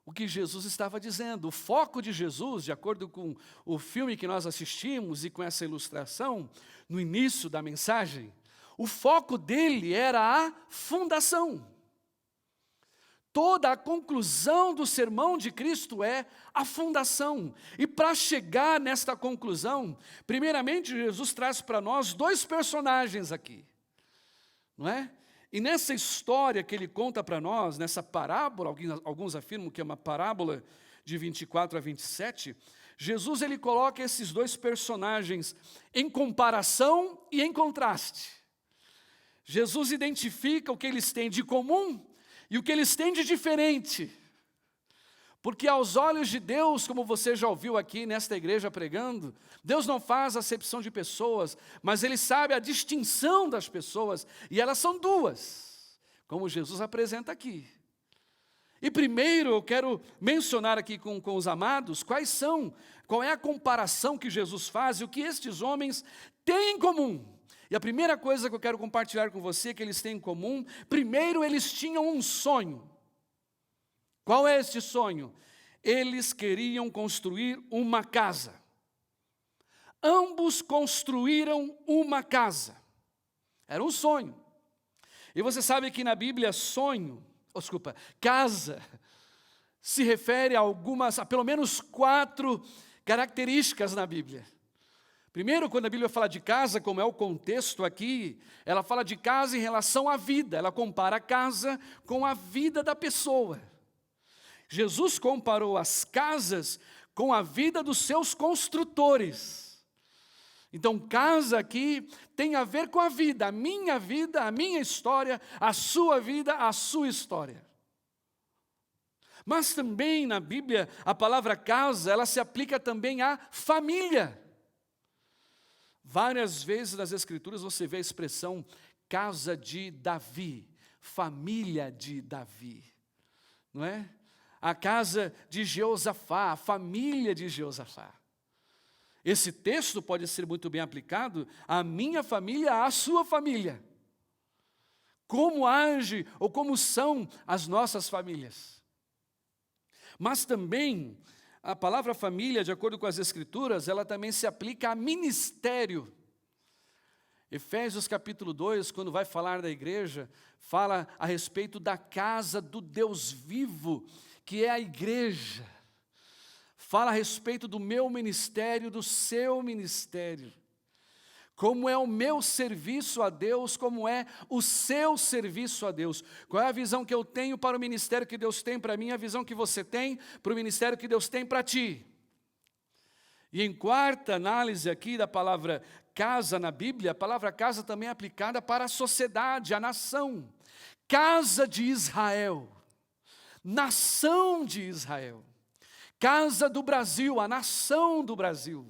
o que Jesus estava dizendo. O foco de Jesus, de acordo com o filme que nós assistimos e com essa ilustração, no início da mensagem, o foco dele era a fundação. Toda a conclusão do sermão de Cristo é a fundação. E para chegar nesta conclusão, primeiramente Jesus traz para nós dois personagens aqui, não é? E nessa história que ele conta para nós, nessa parábola, alguns afirmam que é uma parábola de 24 a 27, Jesus ele coloca esses dois personagens em comparação e em contraste. Jesus identifica o que eles têm de comum e o que eles têm de diferente. Porque aos olhos de Deus, como você já ouviu aqui nesta igreja pregando, Deus não faz acepção de pessoas, mas Ele sabe a distinção das pessoas, e elas são duas, como Jesus apresenta aqui. E primeiro eu quero mencionar aqui com os amados qual é a comparação que Jesus faz e o que estes homens têm em comum. E a primeira coisa que eu quero compartilhar com você que eles têm em comum, primeiro eles tinham um sonho. Qual é este sonho? Eles queriam construir uma casa. Ambos construíram uma casa. Era um sonho. E você sabe que na Bíblia casa, se refere a pelo menos 4 características na Bíblia. Primeiro, quando a Bíblia fala de casa, como é o contexto aqui, ela fala de casa em relação à vida. Ela compara a casa com a vida da pessoa. Jesus comparou as casas com a vida dos seus construtores. Então, casa aqui tem a ver com a minha história, a sua vida, a sua história. Mas também na Bíblia, a palavra casa, ela se aplica também à família. Várias vezes nas Escrituras você vê a expressão casa de Davi, família de Davi, não é? A casa de Jeosafá, a família de Jeosafá. Esse texto pode ser muito bem aplicado à minha família, à sua família. Como age ou como são as nossas famílias. Mas também, a palavra família, de acordo com as Escrituras, ela também se aplica a ministério. Efésios capítulo 2, quando vai falar da igreja, fala a respeito da casa do Deus vivo, que é a igreja. Fala a respeito do meu ministério, do seu ministério. Como é o meu serviço a Deus, como é o seu serviço a Deus. Qual é a visão que eu tenho para o ministério que Deus tem para mim, a visão que você tem para o ministério que Deus tem para ti. E em quarta análise aqui da palavra casa na Bíblia, a palavra casa também é aplicada para a sociedade, a nação. Casa de Israel. Nação de Israel, casa do Brasil, a nação do Brasil,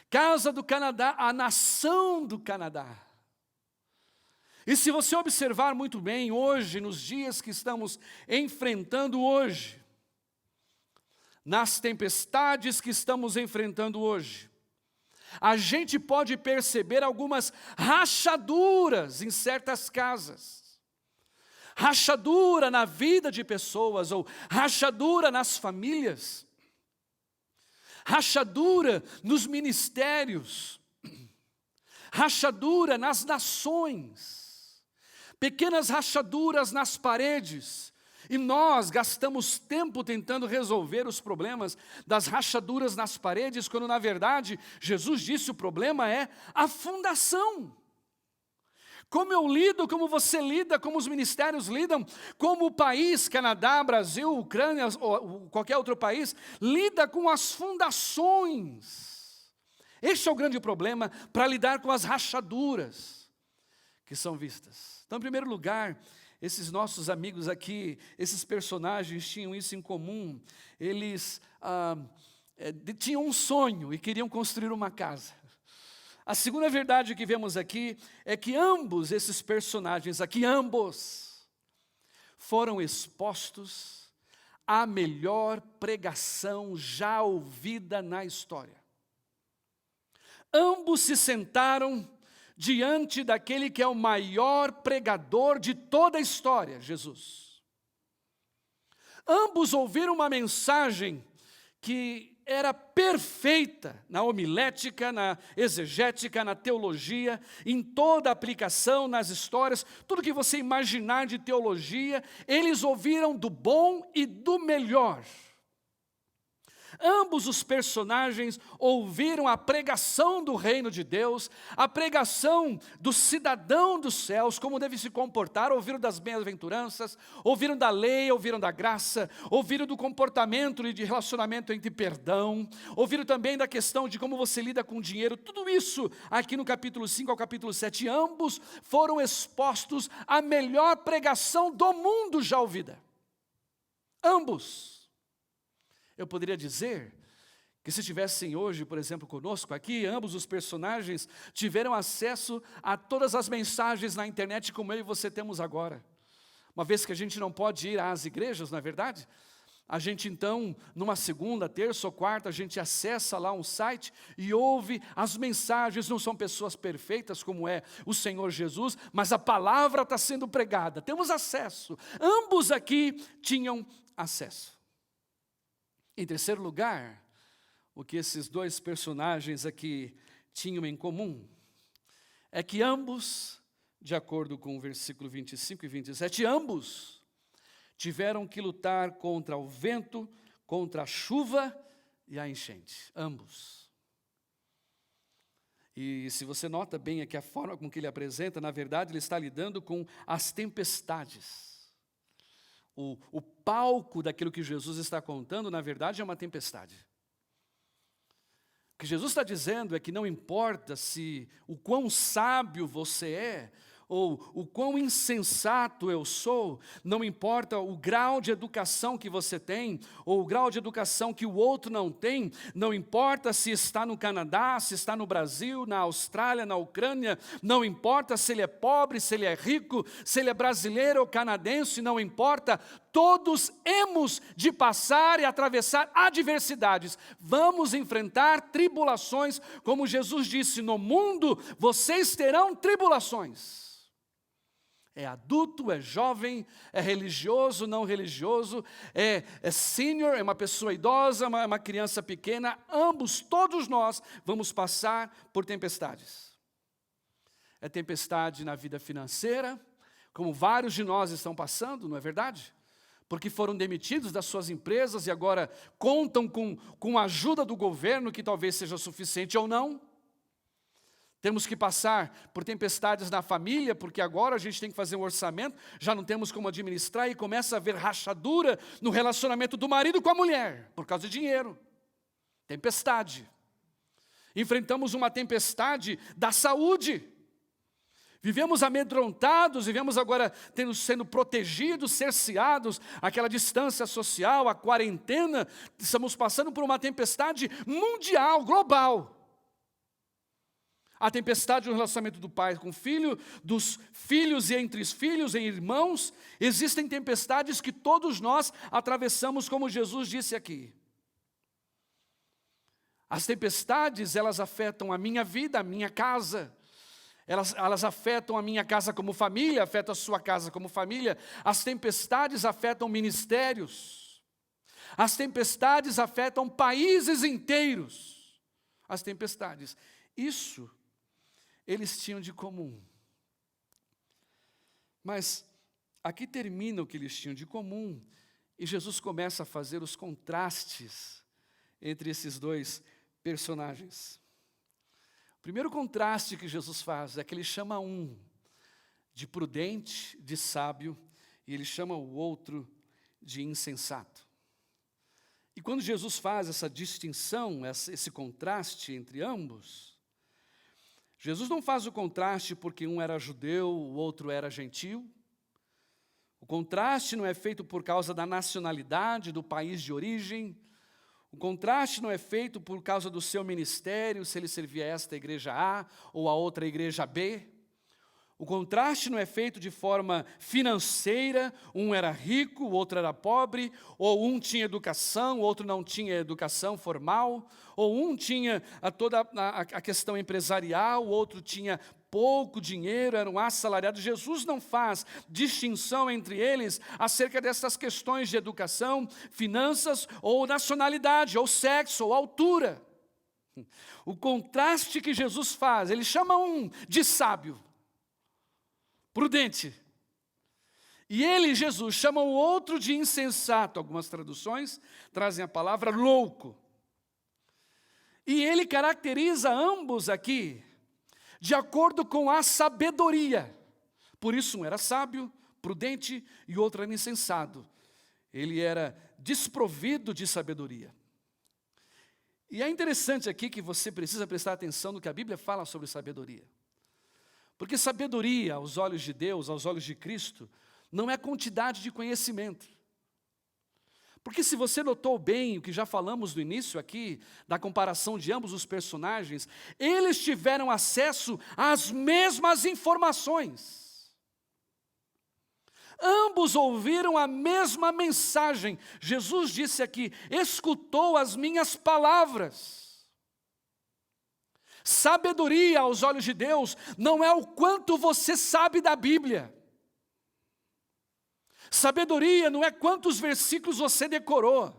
casa do Canadá, a nação do Canadá. E se você observar muito bem hoje, nos dias que estamos enfrentando hoje, nas tempestades que estamos enfrentando hoje, a gente pode perceber algumas rachaduras em certas casas. Rachadura na vida de pessoas, ou rachadura nas famílias, rachadura nos ministérios, rachadura nas nações, pequenas rachaduras nas paredes, e nós gastamos tempo tentando resolver os problemas das rachaduras nas paredes, quando na verdade Jesus disse o problema é a fundação. Como eu lido, como você lida, como os ministérios lidam, como o país, Canadá, Brasil, Ucrânia, ou qualquer outro país, lida com as fundações. Este é o grande problema para lidar com as rachaduras que são vistas. Então, em primeiro lugar, esses nossos amigos aqui, esses personagens tinham isso em comum. Eles tinham um sonho e queriam construir uma casa. A segunda verdade que vemos aqui é que ambos esses personagens aqui, foram expostos à melhor pregação já ouvida na história. Ambos se sentaram diante daquele que é o maior pregador de toda a história, Jesus. Ambos ouviram uma mensagem que era perfeita na homilética, na exegética, na teologia, em toda a aplicação, nas histórias, tudo que você imaginar de teologia, eles ouviram do bom e do melhor. Ambos os personagens ouviram a pregação do reino de Deus, a pregação do cidadão dos céus, como deve se comportar, ouviram das bem-aventuranças, ouviram da lei, ouviram da graça, ouviram do comportamento e de relacionamento entre perdão, ouviram também da questão de como você lida com dinheiro, tudo isso aqui no capítulo 5 ao capítulo 7, ambos foram expostos à melhor pregação do mundo já ouvida. Ambos. Eu poderia dizer que se estivessem hoje, por exemplo, conosco aqui, ambos os personagens tiveram acesso a todas as mensagens na internet como eu e você temos agora. Uma vez que a gente não pode ir às igrejas, não é verdade? A gente então, numa segunda, terça ou quarta, a gente acessa lá um site e ouve as mensagens. Não são pessoas perfeitas como é o Senhor Jesus, mas a palavra está sendo pregada. Temos acesso. Ambos aqui tinham acesso. Em terceiro lugar, o que esses dois personagens aqui tinham em comum é que ambos, de acordo com o versículo 25 e 27, ambos tiveram que lutar contra o vento, contra a chuva e a enchente. Ambos. E se você nota bem aqui a forma com que ele apresenta, na verdade ele está lidando com as tempestades. O palco daquilo que Jesus está contando, na verdade, é uma tempestade. O que Jesus está dizendo é que não importa se o quão sábio você é, ou o quão insensato eu sou, não importa o grau de educação que você tem, ou o grau de educação que o outro não tem, não importa se está no Canadá, se está no Brasil, na Austrália, na Ucrânia, não importa se ele é pobre, se ele é rico, se ele é brasileiro ou canadense, não importa, todos hemos de passar e atravessar adversidades, vamos enfrentar tribulações, como Jesus disse, no mundo vocês terão tribulações. É adulto, é jovem, é religioso, não religioso, é sênior, é uma pessoa idosa, uma criança pequena, ambos, todos nós, vamos passar por tempestades. É tempestade na vida financeira, como vários de nós estão passando, não é verdade? Porque foram demitidos das suas empresas e agora contam com a ajuda do governo, que talvez seja suficiente ou não. Temos que passar por tempestades na família, porque agora a gente tem que fazer um orçamento, já não temos como administrar e começa a haver rachadura no relacionamento do marido com a mulher, por causa de dinheiro. Tempestade. Enfrentamos uma tempestade da saúde. Vivemos amedrontados, vivemos agora sendo protegidos, cerceados, aquela distância social, a quarentena, estamos passando por uma tempestade mundial, global. A tempestade no relacionamento do pai com o filho, dos filhos e entre os filhos, em irmãos. Existem tempestades que todos nós atravessamos, como Jesus disse aqui. As tempestades, elas afetam a minha vida, a minha casa. Elas afetam a minha casa como família, afetam a sua casa como família. As tempestades afetam ministérios. As tempestades afetam países inteiros. As tempestades. Isso eles tinham de comum. Mas aqui termina o que eles tinham de comum, e Jesus começa a fazer os contrastes entre esses dois personagens. O primeiro contraste que Jesus faz é que ele chama um de prudente, de sábio, e ele chama o outro de insensato. E quando Jesus faz essa distinção, esse contraste entre ambos, Jesus não faz o contraste porque um era judeu, o outro era gentio. O contraste não é feito por causa da nacionalidade, do país de origem. O contraste não é feito por causa do seu ministério, se ele servia a esta igreja A ou a outra igreja B. O contraste não é feito de forma financeira, um era rico, o outro era pobre, ou um tinha educação, o outro não tinha educação formal, ou um tinha toda a questão empresarial, o outro tinha pouco dinheiro, eram assalariados. Jesus não faz distinção entre eles acerca dessas questões de educação, finanças, ou nacionalidade, ou sexo, ou altura. O contraste que Jesus faz, ele chama um de sábio, prudente. E ele, Jesus, chama o outro de insensato. Algumas traduções trazem a palavra louco. E ele caracteriza ambos aqui de acordo com a sabedoria. Por isso, um era sábio, prudente, e outro era insensato. Ele era desprovido de sabedoria. E é interessante aqui que você precisa prestar atenção no que a Bíblia fala sobre sabedoria. Porque sabedoria, aos olhos de Deus, aos olhos de Cristo, não é quantidade de conhecimento. Porque se você notou bem o que já falamos no início aqui, da comparação de ambos os personagens, eles tiveram acesso às mesmas informações. Ambos ouviram a mesma mensagem. Jesus disse aqui, escutou as minhas palavras. Sabedoria aos olhos de Deus não é o quanto você sabe da Bíblia. Sabedoria não é quantos versículos você decorou.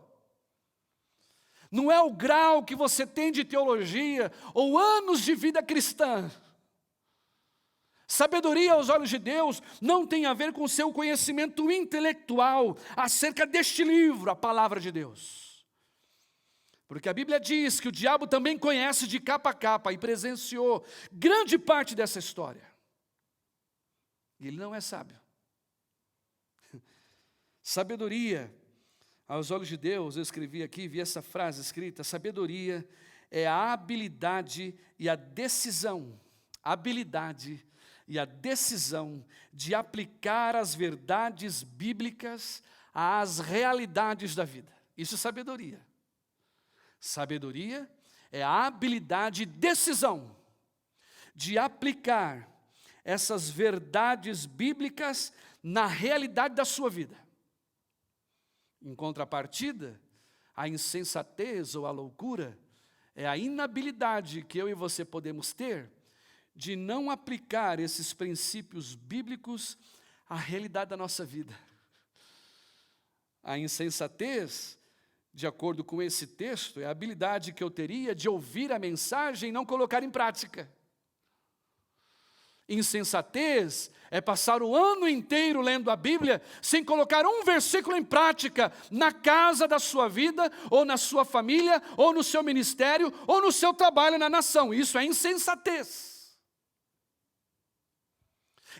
Não é o grau que você tem de teologia ou anos de vida cristã. Sabedoria aos olhos de Deus não tem a ver com o seu conhecimento intelectual acerca deste livro, a palavra de Deus. Porque a Bíblia diz que o diabo também conhece de capa a capa e presenciou grande parte dessa história. E ele não é sábio. Sabedoria, aos olhos de Deus, eu escrevi aqui, vi essa frase escrita, sabedoria é a habilidade e a decisão, de aplicar as verdades bíblicas às realidades da vida. Isso é sabedoria. Sabedoria é a habilidade e decisão de aplicar essas verdades bíblicas na realidade da sua vida. Em contrapartida, a insensatez ou a loucura é a inabilidade que eu e você podemos ter de não aplicar esses princípios bíblicos à realidade da nossa vida. A insensatez, de acordo com esse texto, é a habilidade que eu teria de ouvir a mensagem e não colocar em prática. Insensatez é passar o ano inteiro lendo a Bíblia sem colocar um versículo em prática na casa da sua vida, ou na sua família, ou no seu ministério, ou no seu trabalho na nação. Isso é insensatez.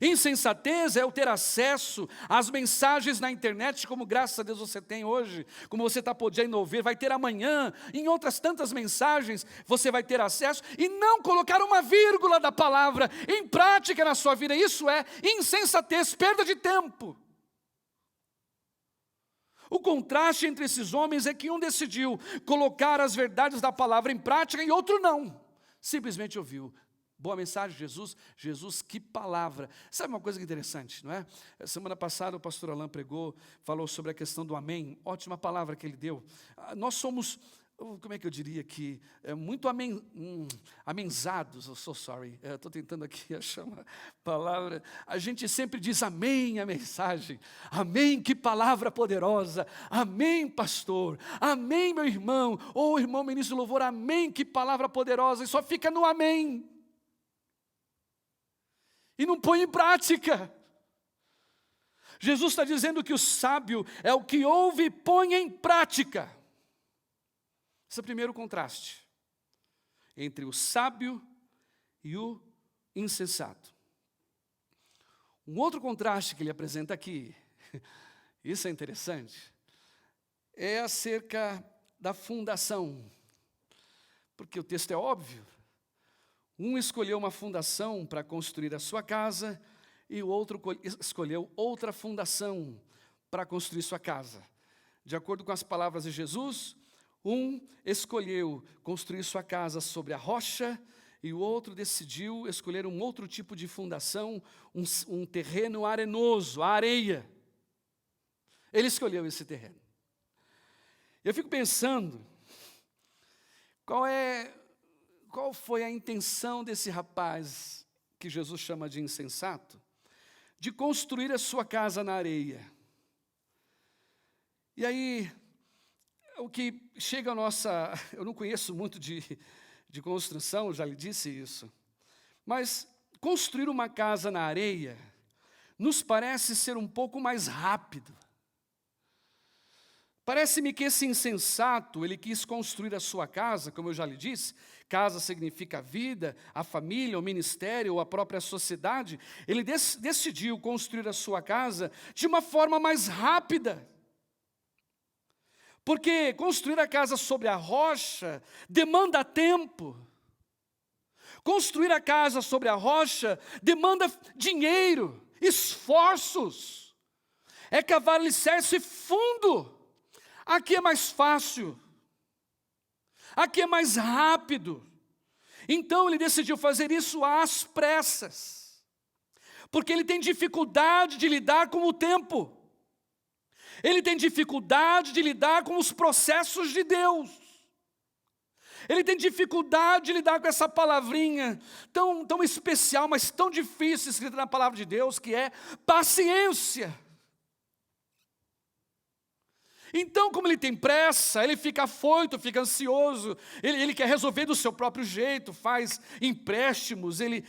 Insensatez é eu ter acesso às mensagens na internet, como graças a Deus você tem hoje, como você está podendo ouvir, vai ter amanhã, em outras tantas mensagens você vai ter acesso, e não colocar uma vírgula da palavra em prática na sua vida. Isso é insensatez, perda de tempo. O contraste entre esses homens é que um decidiu colocar as verdades da palavra em prática e outro não, simplesmente ouviu. Boa mensagem, Jesus, que palavra. Sabe uma coisa interessante, não é? Semana passada o pastor Alain pregou, falou sobre a questão do amém. Ótima palavra que ele deu. Nós somos, como é que eu diria aqui, muito amenzados, eu sou sorry, estou tentando aqui achar uma palavra. A gente sempre diz amém a mensagem, amém, que palavra poderosa, amém pastor, amém meu irmão, ou irmão ministro de louvor, amém, que palavra poderosa, e só fica no amém. E não põe em prática. Jesus está dizendo que o sábio é o que ouve e põe em prática. Esse é o primeiro contraste entre o sábio e o insensato. Um outro contraste que ele apresenta aqui, isso é interessante, é acerca da fundação. Porque o texto é óbvio. Um escolheu uma fundação para construir a sua casa e o outro escolheu outra fundação para construir sua casa. De acordo com as palavras de Jesus, um escolheu construir sua casa sobre a rocha e o outro decidiu escolher um outro tipo de fundação, um terreno arenoso, a areia. Ele escolheu esse terreno. Eu fico pensando, qual foi a intenção desse rapaz que Jesus chama de insensato, de construir a sua casa na areia. E aí, o que chega a nossa... Eu não conheço muito de construção, já lhe disse isso. Mas construir uma casa na areia nos parece ser um pouco mais rápido. Parece-me que esse insensato, ele quis construir a sua casa, como eu já lhe disse, casa significa a vida, a família, o ministério ou a própria sociedade. Ele decidiu construir a sua casa de uma forma mais rápida. Porque construir a casa sobre a rocha demanda tempo. Construir a casa sobre a rocha demanda dinheiro, esforços. É cavar alicerce fundo. Aqui é mais fácil. Aqui é mais rápido. Então ele decidiu fazer isso às pressas. Porque ele tem dificuldade de lidar com o tempo. Ele tem dificuldade de lidar com os processos de Deus. Ele tem dificuldade de lidar com essa palavrinha tão especial, mas tão difícil escrita na palavra de Deus, que é paciência. Então, como ele tem pressa, ele fica afoito, fica ansioso, ele quer resolver do seu próprio jeito, faz empréstimos, ele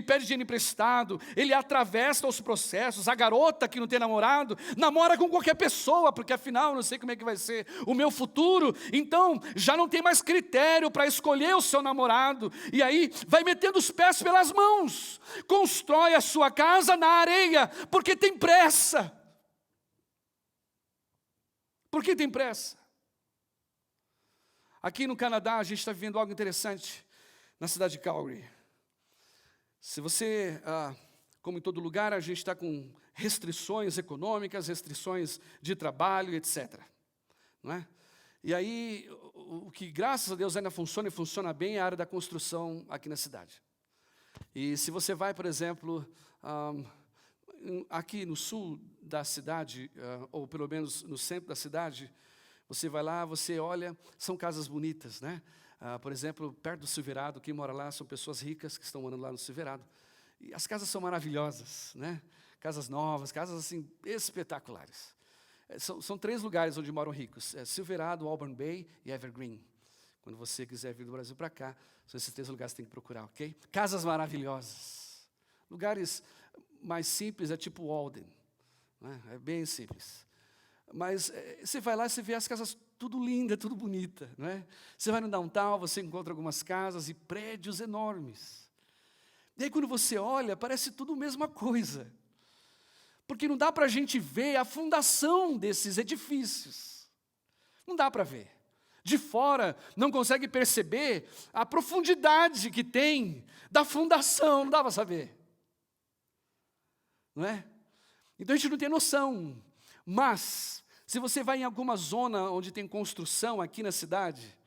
pede dinheiro emprestado, ele atravessa os processos. A garota que não tem namorado, namora com qualquer pessoa, porque afinal, não sei como é que vai ser o meu futuro, então já não tem mais critério para escolher o seu namorado, e aí vai metendo os pés pelas mãos, constrói a sua casa na areia, porque tem pressa. Por que tem pressa? Aqui no Canadá a gente está vivendo algo interessante na cidade de Calgary. Se você, como em todo lugar, a gente está com restrições econômicas, restrições de trabalho, etc. Não é? E aí, o que graças a Deus ainda funciona e funciona bem é a área da construção aqui na cidade. E se você vai, por exemplo, aqui no sul da cidade, ou pelo menos no centro da cidade, você vai lá, você olha, são casas bonitas, né? Por exemplo, perto do Silverado, quem mora lá são pessoas ricas que estão morando lá no Silverado. E as casas são maravilhosas, né? Casas novas, casas assim espetaculares. São 3 lugares onde moram ricos: Silverado, Auburn Bay e Evergreen. Quando você quiser vir do Brasil para cá, são esses 3 lugares que você tem que procurar, ok? Casas maravilhosas. Lugares mais simples, é tipo Walden, né? É bem simples. Mas você vai lá e você vê as casas tudo linda, tudo bonita, não é? Você vai no downtown, você encontra algumas casas e prédios enormes. E aí quando você olha, parece tudo a mesma coisa. Porque não dá para a gente ver a fundação desses edifícios. Não dá para ver. De fora, não consegue perceber a profundidade que tem da fundação, não dá para saber. Não é? Então a gente não tem noção. Mas, se você vai em alguma zona onde tem construção aqui na cidade,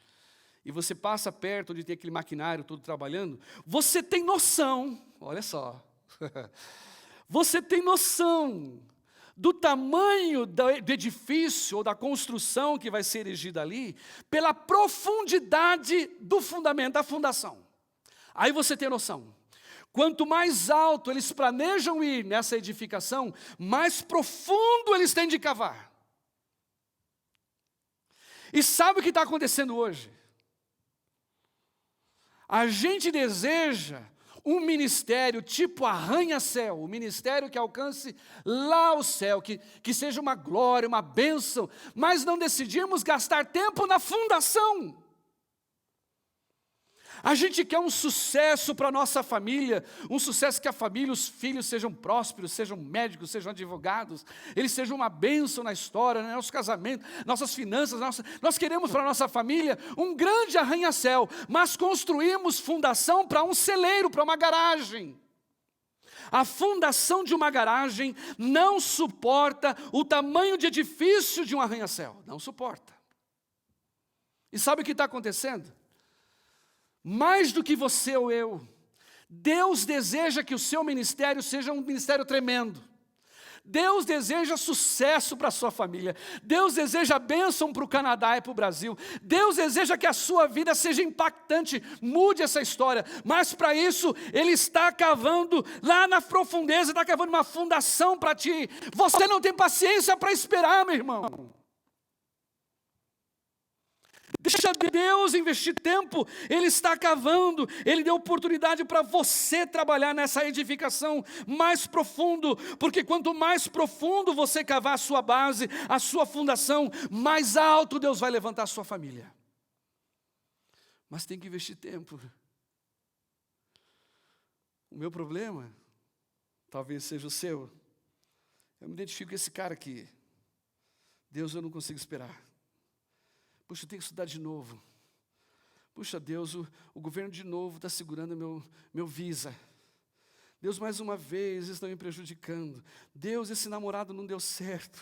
e você passa perto onde tem aquele maquinário todo trabalhando, você tem noção, olha só, você tem noção do tamanho do edifício ou da construção que vai ser erigida ali, pela profundidade do fundamento, da fundação. Aí você tem noção. Quanto mais alto eles planejam ir nessa edificação, mais profundo eles têm de cavar. E sabe o que está acontecendo hoje? A gente deseja um ministério tipo arranha-céu, um ministério que alcance lá o céu, que seja uma glória, uma bênção, mas não decidimos gastar tempo na fundação. A gente quer um sucesso para a nossa família, um sucesso que a família, os filhos sejam prósperos, sejam médicos, sejam advogados, eles sejam uma bênção na história, no nosso casamento, nossas finanças. Nós queremos para a nossa família um grande arranha-céu, mas construímos fundação para um celeiro, para uma garagem. A fundação de uma garagem não suporta o tamanho de edifício de um arranha-céu, não suporta. E sabe o que está acontecendo? Mais do que você ou eu, Deus deseja que o seu ministério seja um ministério tremendo. Deus deseja sucesso para a sua família. Deus deseja bênção para o Canadá e para o Brasil. Deus deseja que a sua vida seja impactante, mude essa história. Mas para isso, Ele está cavando lá na profundeza, está cavando uma fundação para ti. Você não tem paciência para esperar, meu irmão. Deixa Deus investir tempo, Ele está cavando, Ele deu oportunidade para você trabalhar nessa edificação mais profundo, porque quanto mais profundo você cavar a sua base, a sua fundação, mais alto Deus vai levantar a sua família. Mas tem que investir tempo. O meu problema, talvez seja o seu, eu me identifico com esse cara aqui. Deus, eu não consigo esperar. Puxa, eu tenho que estudar de novo. Puxa, Deus, o governo de novo está segurando meu visa. Deus, mais uma vez, eles estão me prejudicando. Deus, esse namorado não deu certo.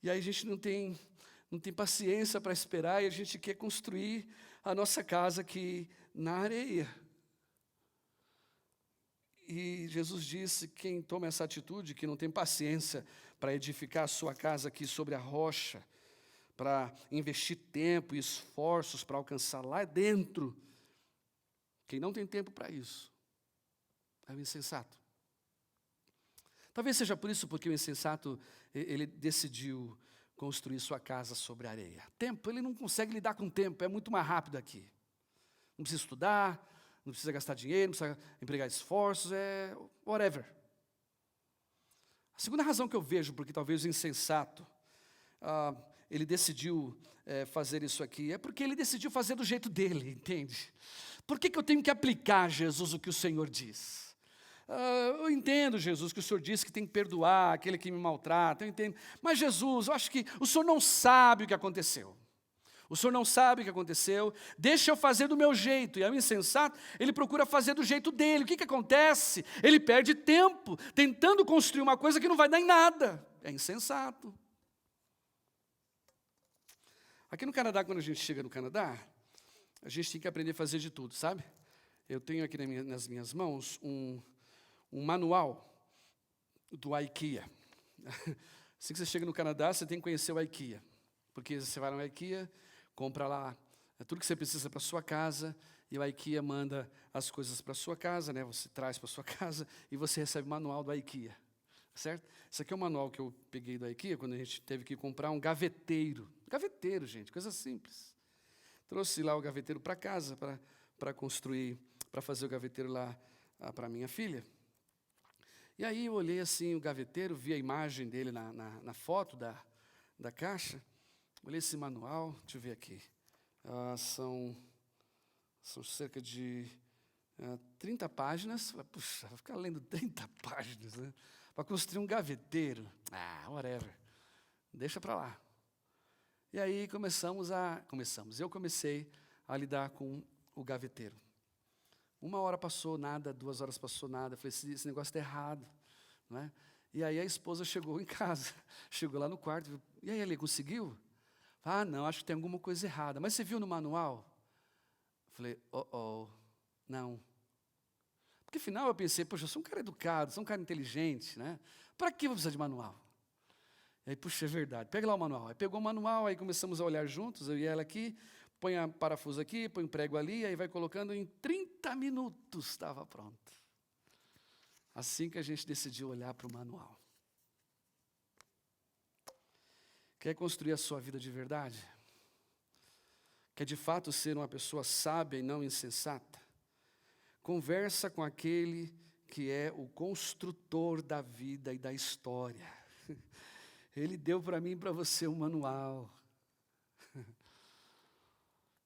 E aí a gente não tem paciência para esperar e a gente quer construir a nossa casa aqui na areia. E Jesus disse, quem toma essa atitude, que não tem paciência para edificar a sua casa aqui sobre a rocha, para investir tempo e esforços para alcançar lá dentro, quem não tem tempo para isso, é o insensato. Talvez seja por isso porque o insensato, ele decidiu construir sua casa sobre areia. Tempo, ele não consegue lidar com tempo, é muito mais rápido aqui. Não precisa estudar, não precisa gastar dinheiro, não precisa empregar esforços, é whatever. A segunda razão que eu vejo, porque talvez o insensato, ele decidiu fazer isso aqui, é porque ele decidiu fazer do jeito dele, entende? Por que eu tenho que aplicar, Jesus, o que o Senhor diz? Eu entendo, Jesus, que o Senhor disse que tem que perdoar aquele que me maltrata, eu entendo. Mas, Jesus, eu acho que o Senhor não sabe o que aconteceu. O Senhor não sabe o que aconteceu, deixa eu fazer do meu jeito. E aí o insensato, ele procura fazer do jeito dele. O que acontece? Ele perde tempo tentando construir uma coisa que não vai dar em nada. É insensato. Aqui no Canadá, quando a gente chega no Canadá, a gente tem que aprender a fazer de tudo, sabe? Eu tenho aqui nas minhas mãos um manual do IKEA. Assim que você chega no Canadá, você tem que conhecer o IKEA. Porque você vai no IKEA, compra lá tudo que você precisa para a sua casa, e o IKEA manda as coisas para a sua casa, né? Você traz para a sua casa e você recebe o manual do IKEA. Certo? Esse aqui é o manual que eu peguei da IKEA, quando a gente teve que comprar um gaveteiro. Gaveteiro, gente, coisa simples. Trouxe lá o gaveteiro para casa, para construir, para fazer o gaveteiro lá para minha filha. E aí eu olhei assim o gaveteiro, vi a imagem dele na foto da caixa. Olhei esse manual, deixa eu ver aqui. São cerca de 30 páginas. Puxa, vou ficar lendo 30 páginas, né? Para construir um gaveteiro. Whatever. Deixa para lá. E aí eu comecei a lidar com o gaveteiro. 1 hora passou, nada, 2 horas passou, nada. Eu falei, esse negócio está errado. Não é? E aí a esposa chegou em casa, chegou lá no quarto, e aí ele conseguiu? Não, acho que tem alguma coisa errada. Mas você viu no manual? Eu falei, não. Porque afinal eu pensei, poxa, eu sou um cara educado, sou um cara inteligente, né? Para que eu vou precisar de manual? E aí, puxa, é verdade. Pega lá o manual. Aí pegou o manual, aí começamos a olhar juntos, eu e ela aqui, põe a parafuso aqui, põe o prego ali, aí vai colocando, em 30 minutos estava pronto. Assim que a gente decidiu olhar para o manual. Quer construir a sua vida de verdade? Quer de fato ser uma pessoa sábia e não insensata? Conversa com aquele que é o construtor da vida e da história. Ele deu para mim e para você um manual.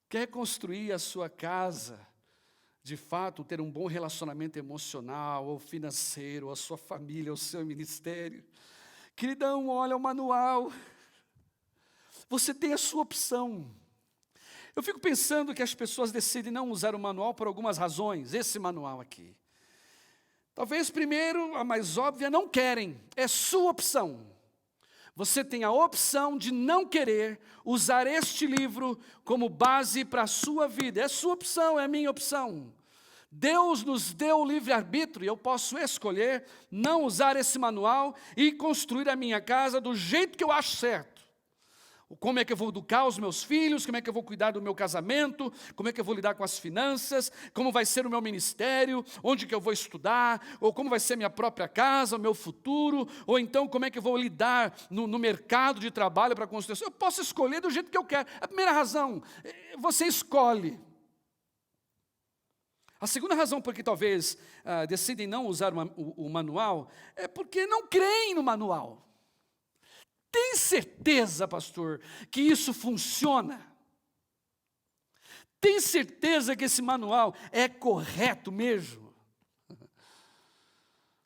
Quer construir a sua casa, de fato, ter um bom relacionamento emocional ou financeiro, a sua família, o seu ministério? Queridão, olha o manual. Você tem a sua opção. Eu fico pensando que as pessoas decidem não usar o manual por algumas razões, esse manual aqui. Talvez primeiro, a mais óbvia, não querem, é sua opção. Você tem a opção de não querer usar este livro como base para a sua vida. É sua opção, é a minha opção. Deus nos deu o livre-arbítrio e eu posso escolher não usar esse manual e construir a minha casa do jeito que eu acho certo. Como é que eu vou educar os meus filhos, como é que eu vou cuidar do meu casamento, como é que eu vou lidar com as finanças, como vai ser o meu ministério, onde que eu vou estudar, ou como vai ser a minha própria casa, o meu futuro, ou então como é que eu vou lidar no mercado de trabalho para a construção. Eu posso escolher do jeito que eu quero. A primeira razão, você escolhe. A segunda razão por que talvez decidem não usar o manual é porque não creem no manual. Tem certeza, pastor, que isso funciona? Tem certeza que esse manual é correto mesmo?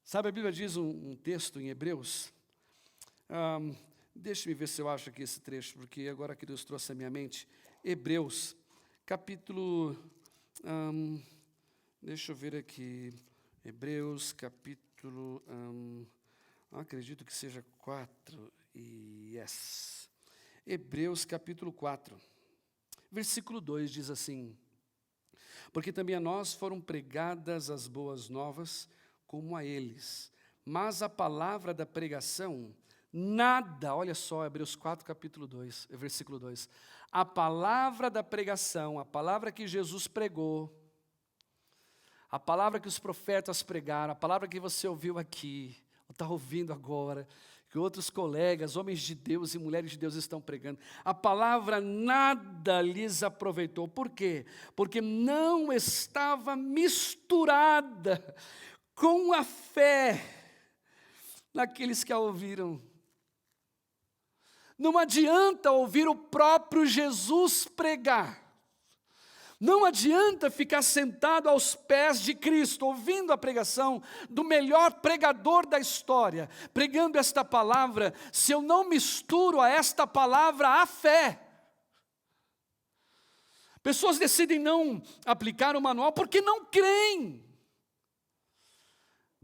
Sabe, a Bíblia diz um texto em Hebreus. Deixe-me ver se eu acho aqui esse trecho, porque agora que Deus trouxe à minha mente. Hebreus, capítulo... deixa eu ver aqui. Hebreus, capítulo... acredito que seja 4... Yes. Hebreus capítulo 4, versículo 2 diz assim: porque também a nós foram pregadas as boas novas, como a eles, mas a palavra da pregação, nada, olha só, Hebreus 4, capítulo 2, versículo 2, a palavra da pregação, a palavra que Jesus pregou, a palavra que os profetas pregaram, a palavra que você ouviu aqui, ou está ouvindo agora, que outros colegas, homens de Deus e mulheres de Deus estão pregando, a palavra nada lhes aproveitou. Por quê? Porque não estava misturada com a fé naqueles que a ouviram. Não adianta ouvir o próprio Jesus pregar. Não adianta ficar sentado aos pés de Cristo, ouvindo a pregação do melhor pregador da história, pregando esta palavra, se eu não misturo a esta palavra a fé. Pessoas decidem não aplicar o manual porque não creem.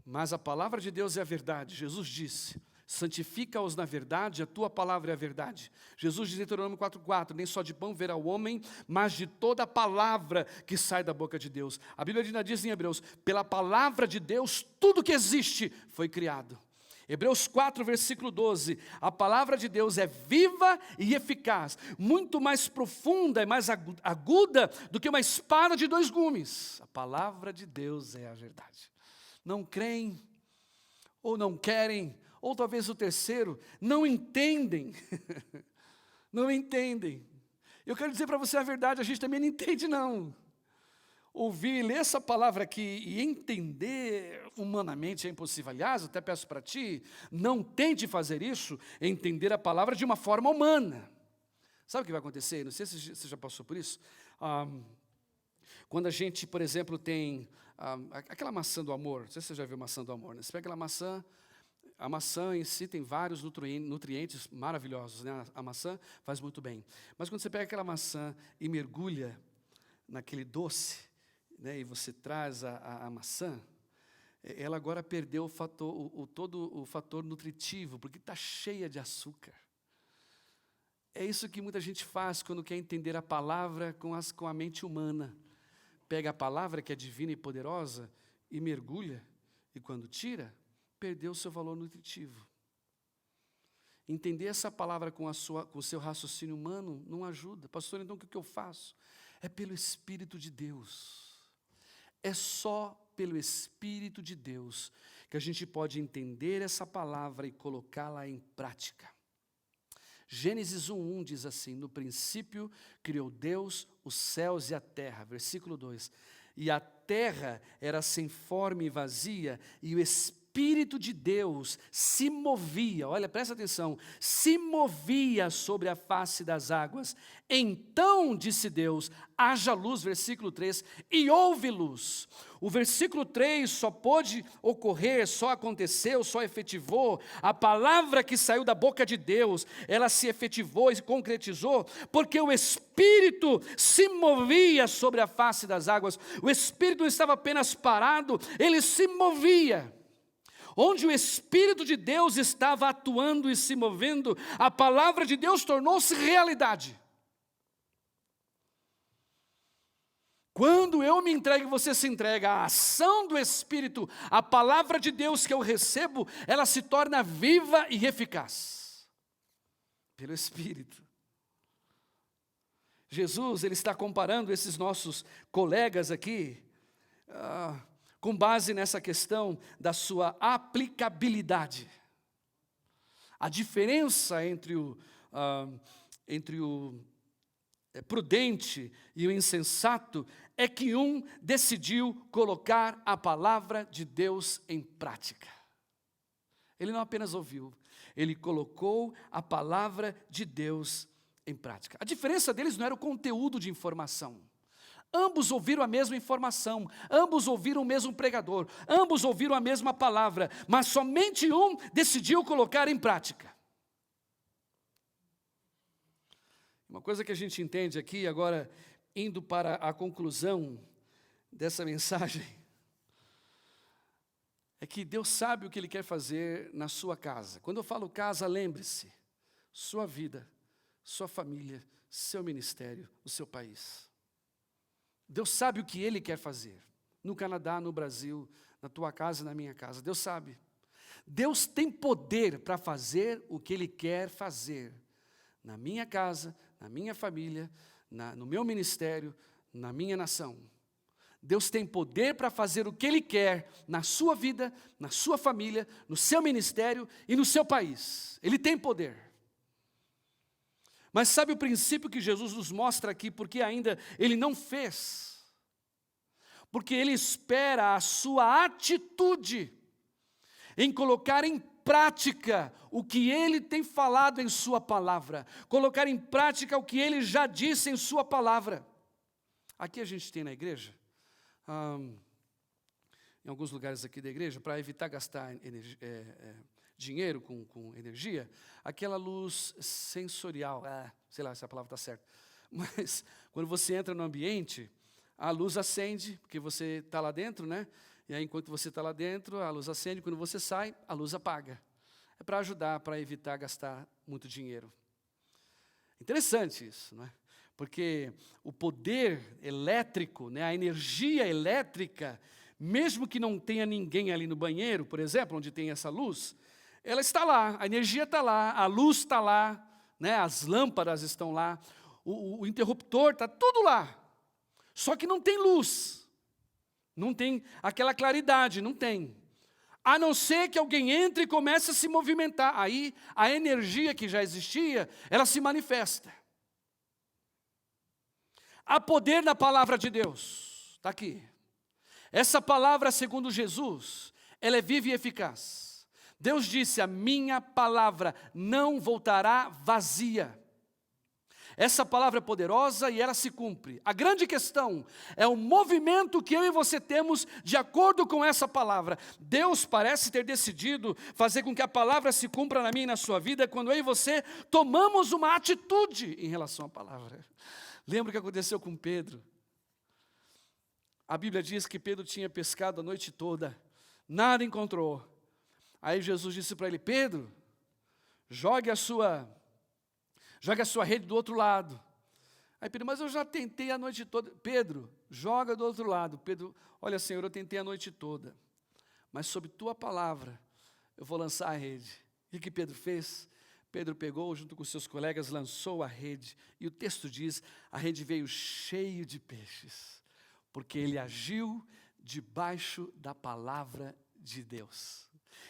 Mas a palavra de Deus é a verdade. Jesus disse: santifica-os na verdade, a tua palavra é a verdade. Jesus diz em Deuteronômio 4,4, nem só de pão verá o homem, mas de toda a palavra que sai da boca de Deus. A Bíblia ainda diz em Hebreus, pela palavra de Deus, tudo que existe foi criado. Hebreus 4, versículo 12, a palavra de Deus é viva e eficaz, muito mais profunda e mais aguda do que uma espada de 2 gumes. A palavra de Deus é a verdade. Não creem, ou não querem, ou talvez o terceiro, não entendem. Não entendem. Eu quero dizer para você a verdade, a gente também não entende não. Ouvir, ler essa palavra aqui e entender humanamente é impossível. Aliás, eu até peço para ti, não tente fazer isso, entender a palavra de uma forma humana. Sabe o que vai acontecer? Não sei se você já passou por isso. Quando a gente, por exemplo, tem aquela maçã do amor, não sei se você já viu maçã do amor, né? Você pega aquela maçã, a maçã em si tem vários nutrientes maravilhosos, né? A maçã faz muito bem. Mas quando você pega aquela maçã e mergulha naquele doce, né, e você traz a maçã, ela agora perdeu todo o fator nutritivo, porque está cheia de açúcar. É isso que muita gente faz quando quer entender a palavra com a mente humana. Pega a palavra que é divina e poderosa e mergulha, e quando tira, perdeu o seu valor nutritivo. Entender essa palavra com o seu raciocínio humano não ajuda. Pastor, então o que eu faço? É pelo Espírito de Deus. É só pelo Espírito de Deus que a gente pode entender essa palavra e colocá-la em prática. Gênesis 1:1 diz assim: no princípio criou Deus os céus e a terra. Versículo 2. E a terra era sem forma e vazia, e o Espírito de Deus se movia, olha, presta atenção, se movia sobre a face das águas. Então disse Deus, haja luz, versículo 3, e houve luz. O versículo 3 só pôde ocorrer, só aconteceu, só efetivou. A palavra que saiu da boca de Deus, ela se efetivou e se concretizou, porque o Espírito se movia sobre a face das águas. O Espírito não estava apenas parado, ele se movia. Onde o Espírito de Deus estava atuando e se movendo, a palavra de Deus tornou-se realidade. Quando eu me entrego e você se entrega, a ação do Espírito, a palavra de Deus que eu recebo, ela se torna viva e eficaz. Pelo Espírito. Jesus, ele está comparando esses nossos colegas aqui, com base nessa questão da sua aplicabilidade. A diferença entre o prudente e o insensato é que um decidiu colocar a palavra de Deus em prática. Ele não apenas ouviu, ele colocou a palavra de Deus em prática. A diferença deles não era o conteúdo de informação. Ambos ouviram a mesma informação, ambos ouviram o mesmo pregador, ambos ouviram a mesma palavra, mas somente um decidiu colocar em prática. Uma coisa que a gente entende aqui, agora indo para a conclusão dessa mensagem, é que Deus sabe o que Ele quer fazer na sua casa. Quando eu falo casa, lembre-se, sua vida, sua família, seu ministério, o seu país. Deus sabe o que Ele quer fazer, no Canadá, no Brasil, na tua casa e na minha casa, Deus sabe. Deus tem poder para fazer o que Ele quer fazer, na minha casa, na minha família, no meu ministério, na minha nação. Deus tem poder para fazer o que Ele quer na sua vida, na sua família, no seu ministério e no seu país. Ele tem poder. Mas sabe o princípio que Jesus nos mostra aqui, porque ainda Ele não fez? Porque Ele espera a sua atitude em colocar em prática o que Ele tem falado em sua palavra, colocar em prática o que Ele já disse em sua palavra. Aqui a gente tem na igreja, em alguns lugares aqui da igreja, para evitar gastar dinheiro com energia, aquela luz sensorial, sei lá se a palavra está certa, mas quando você entra no ambiente, a luz acende, porque você está lá dentro, né? E aí, enquanto você está lá dentro, a luz acende, quando você sai, a luz apaga. É para ajudar, para evitar gastar muito dinheiro. Interessante isso, não é? Porque o poder elétrico, né, a energia elétrica, mesmo que não tenha ninguém ali no banheiro, por exemplo, onde tem essa luz, ela está lá, a energia está lá, a luz está lá, né, as lâmpadas estão lá, o interruptor está tudo lá. Só que não tem luz. Não tem aquela claridade, não tem. A não ser que alguém entre e comece a se movimentar. Aí, a energia que já existia, ela se manifesta. Há poder na palavra de Deus. Está aqui. Essa palavra, segundo Jesus, ela é viva e eficaz. Deus disse, a minha palavra não voltará vazia. Essa palavra é poderosa e ela se cumpre. A grande questão é o movimento que eu e você temos de acordo com essa palavra. Deus parece ter decidido fazer com que a palavra se cumpra na minha e na sua vida quando eu e você tomamos uma atitude em relação à palavra. Lembra o que aconteceu com Pedro? A Bíblia diz que Pedro tinha pescado a noite toda, nada encontrou. Aí Jesus disse para ele, Pedro, jogue a sua rede do outro lado. Aí Pedro, mas eu já tentei a noite toda. Pedro, joga do outro lado. Pedro, olha Senhor, eu tentei a noite toda, mas sob tua palavra eu vou lançar a rede. E o que Pedro fez? Pedro pegou, junto com seus colegas, lançou a rede. E o texto diz, a rede veio cheia de peixes, porque ele agiu debaixo da palavra de Deus.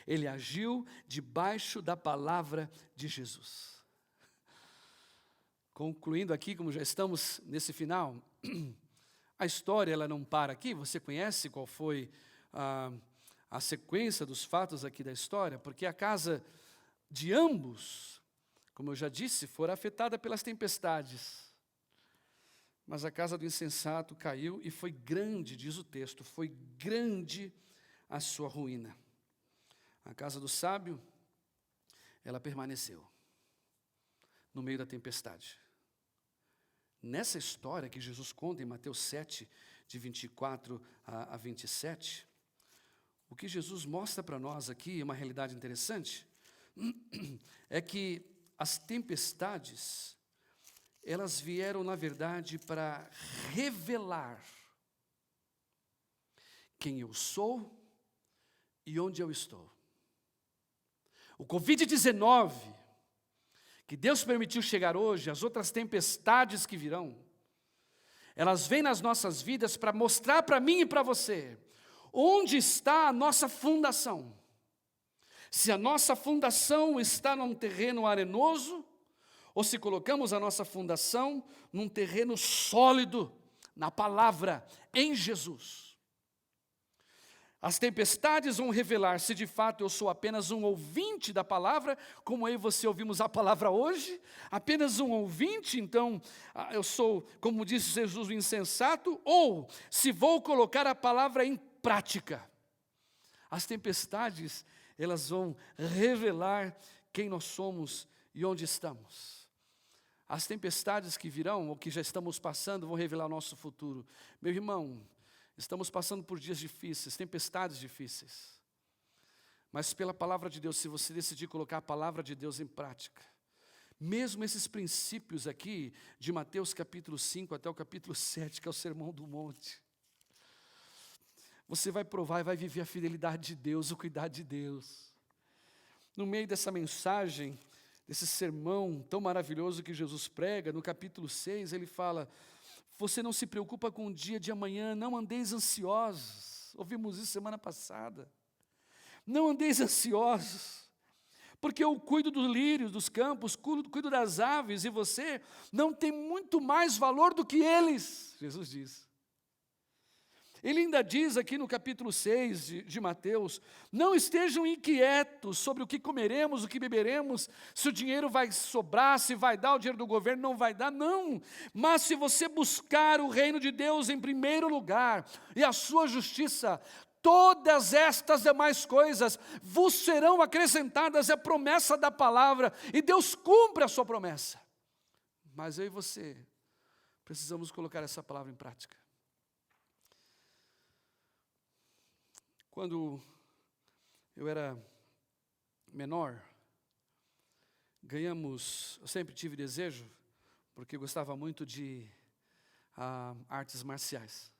Ele agiu debaixo da palavra de Jesus. Concluindo aqui, como já estamos nesse final, a história ela não para aqui. Você conhece qual foi a sequência dos fatos aqui da história? Porque a casa de ambos, como eu já disse, fora afetada pelas tempestades. Mas a casa do insensato caiu e foi grande, diz o texto, foi grande a sua ruína. A casa do sábio, ela permaneceu no meio da tempestade. Nessa história que Jesus conta em Mateus 7, de 24 a 27, o que Jesus mostra para nós aqui, uma realidade interessante, é que as tempestades, elas vieram, na verdade, para revelar quem eu sou e onde eu estou. O Covid-19, que Deus permitiu chegar hoje, as outras tempestades que virão, elas vêm nas nossas vidas para mostrar para mim e para você onde está a nossa fundação. Se a nossa fundação está num terreno arenoso, ou se colocamos a nossa fundação num terreno sólido, na palavra, em Jesus. As tempestades vão revelar se de fato eu sou apenas um ouvinte da palavra, como eu e você ouvimos a palavra hoje, apenas um ouvinte, então eu sou, como disse Jesus, o insensato, ou se vou colocar a palavra em prática. As tempestades, elas vão revelar quem nós somos e onde estamos. As tempestades que virão, ou que já estamos passando, vão revelar o nosso futuro. Meu irmão, estamos passando por dias difíceis, tempestades difíceis. Mas pela palavra de Deus, se você decidir colocar a palavra de Deus em prática, mesmo esses princípios aqui, de Mateus capítulo 5 até o capítulo 7, que é o Sermão do Monte, você vai provar e vai viver a fidelidade de Deus, o cuidado de Deus. No meio dessa mensagem, desse sermão tão maravilhoso que Jesus prega, no capítulo 6, ele fala: você não se preocupa com o dia de amanhã, não andeis ansiosos. Ouvimos isso semana passada. Não andeis ansiosos, porque eu cuido dos lírios, dos campos, cuido das aves, e você não tem muito mais valor do que eles, Jesus diz. Ele ainda diz aqui no capítulo 6 de Mateus: não estejam inquietos sobre o que comeremos, o que beberemos, se o dinheiro vai sobrar, se vai dar o dinheiro do governo, não vai dar, não. Mas se você buscar o reino de Deus em primeiro lugar, e a sua justiça, todas estas demais coisas vos serão acrescentadas, é a promessa da palavra, e Deus cumpre a sua promessa. Mas eu e você precisamos colocar essa palavra em prática. Quando eu era menor, eu sempre tive desejo, porque eu gostava muito de artes marciais.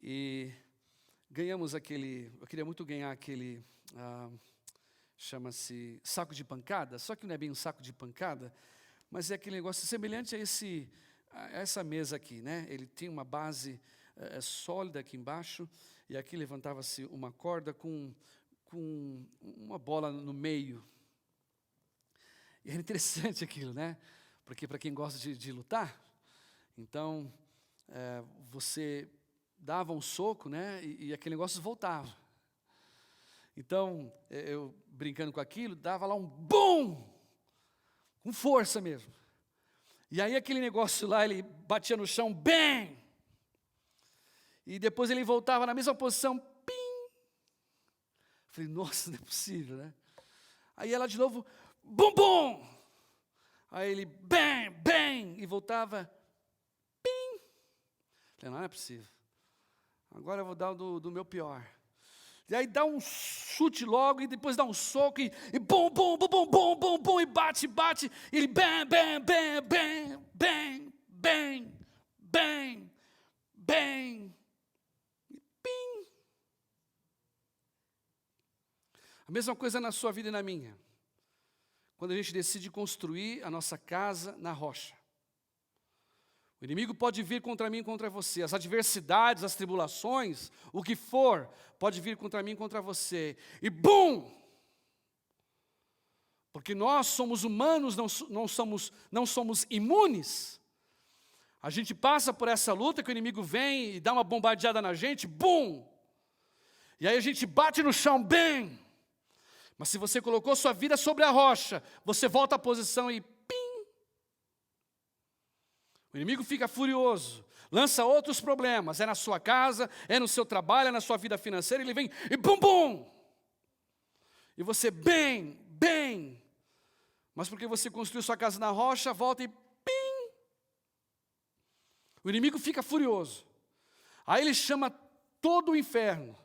E ganhamos eu queria muito ganhar aquele, chama-se saco de pancada, só que não é bem um saco de pancada, mas é aquele negócio semelhante a essa mesa aqui, né? Ele tinha uma base sólida aqui embaixo, e aqui levantava-se uma corda com uma bola no meio. E era interessante aquilo, né? Porque para quem gosta de lutar, então você dava um soco, né? E aquele negócio voltava. Então, eu brincando com aquilo, dava lá um BUM! Com força mesmo. E aí aquele negócio lá, ele batia no chão, BAM! E depois ele voltava na mesma posição, pim! Falei, nossa, não é possível, né? Aí ela de novo, bum, bum! Aí ele, bam, bam! E voltava, pim! Falei, não é possível. Agora eu vou dar do meu pior. E aí dá um chute logo, e depois dá um soco, e bum, bum, bum, bum, bum, bum, bum, e bate, e ele bam, bam, bam, bam, bam, bam, bam, bam. Pim. A mesma coisa na sua vida e na minha. Quando a gente decide construir a nossa casa na rocha. O inimigo pode vir contra mim e contra você. As adversidades, as tribulações, o que for, pode vir contra mim e contra você. E bum! Porque nós somos humanos, não somos imunes. A gente passa por essa luta que o inimigo vem e dá uma bombardeada na gente, bum! E aí a gente bate no chão, bem! Mas se você colocou sua vida sobre a rocha, você volta à posição e pim! O inimigo fica furioso, lança outros problemas, é na sua casa, é no seu trabalho, é na sua vida financeira, ele vem e bum, bum! E você, bem, bem! Mas porque você construiu sua casa na rocha, volta e pim! O inimigo fica furioso. Aí ele chama todo o inferno.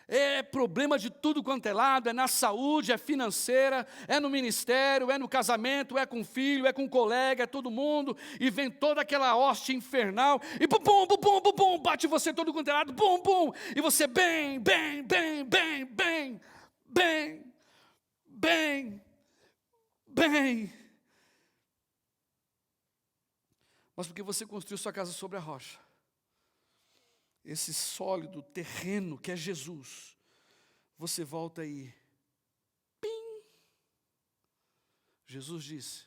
é problema de tudo quanto é lado, é na saúde, é financeira, é no ministério, é no casamento, é com o filho, é com o colega, é todo mundo, e vem toda aquela hoste infernal, e bum, bum, bum, bum, bum, bum, bate você todo quanto é lado, bum, bum, e você bem, bem, bem, bem, bem, bem, bem, bem. Mas porque você construiu sua casa sobre a rocha, esse sólido terreno que é Jesus, você volta aí, pim. Jesus disse: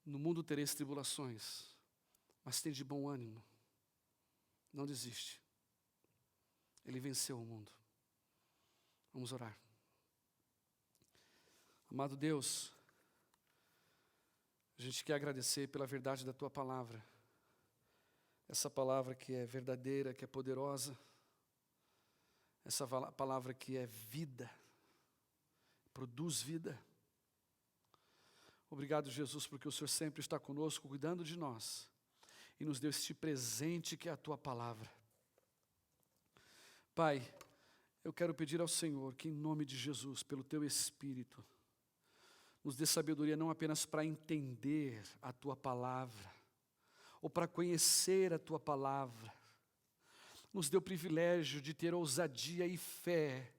no mundo tereis tribulações, mas tem de bom ânimo, não desiste, Ele venceu o mundo. Vamos orar. Amado Deus, a gente quer agradecer pela verdade da Tua palavra, essa palavra que é verdadeira, que é poderosa, essa palavra que é vida, produz vida. Obrigado, Jesus, porque o Senhor sempre está conosco, cuidando de nós, e nos deu este presente que é a Tua palavra. Pai, eu quero pedir ao Senhor que, em nome de Jesus, pelo Teu Espírito, nos dê sabedoria não apenas para entender a Tua palavra, ou para conhecer a Tua palavra. Nos dê o privilégio de ter ousadia e fé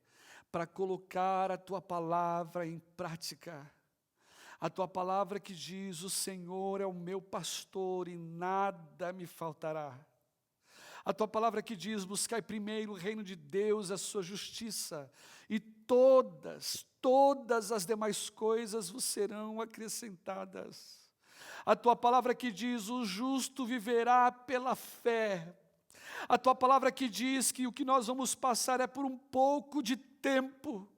para colocar a Tua palavra em prática. A Tua palavra que diz: o Senhor é o meu pastor e nada me faltará. A Tua palavra que diz: buscai primeiro o reino de Deus, a sua justiça, e todas as demais coisas vos serão acrescentadas. A Tua palavra que diz: o justo viverá pela fé. A Tua palavra que diz que o que nós vamos passar é por um pouco de tempo.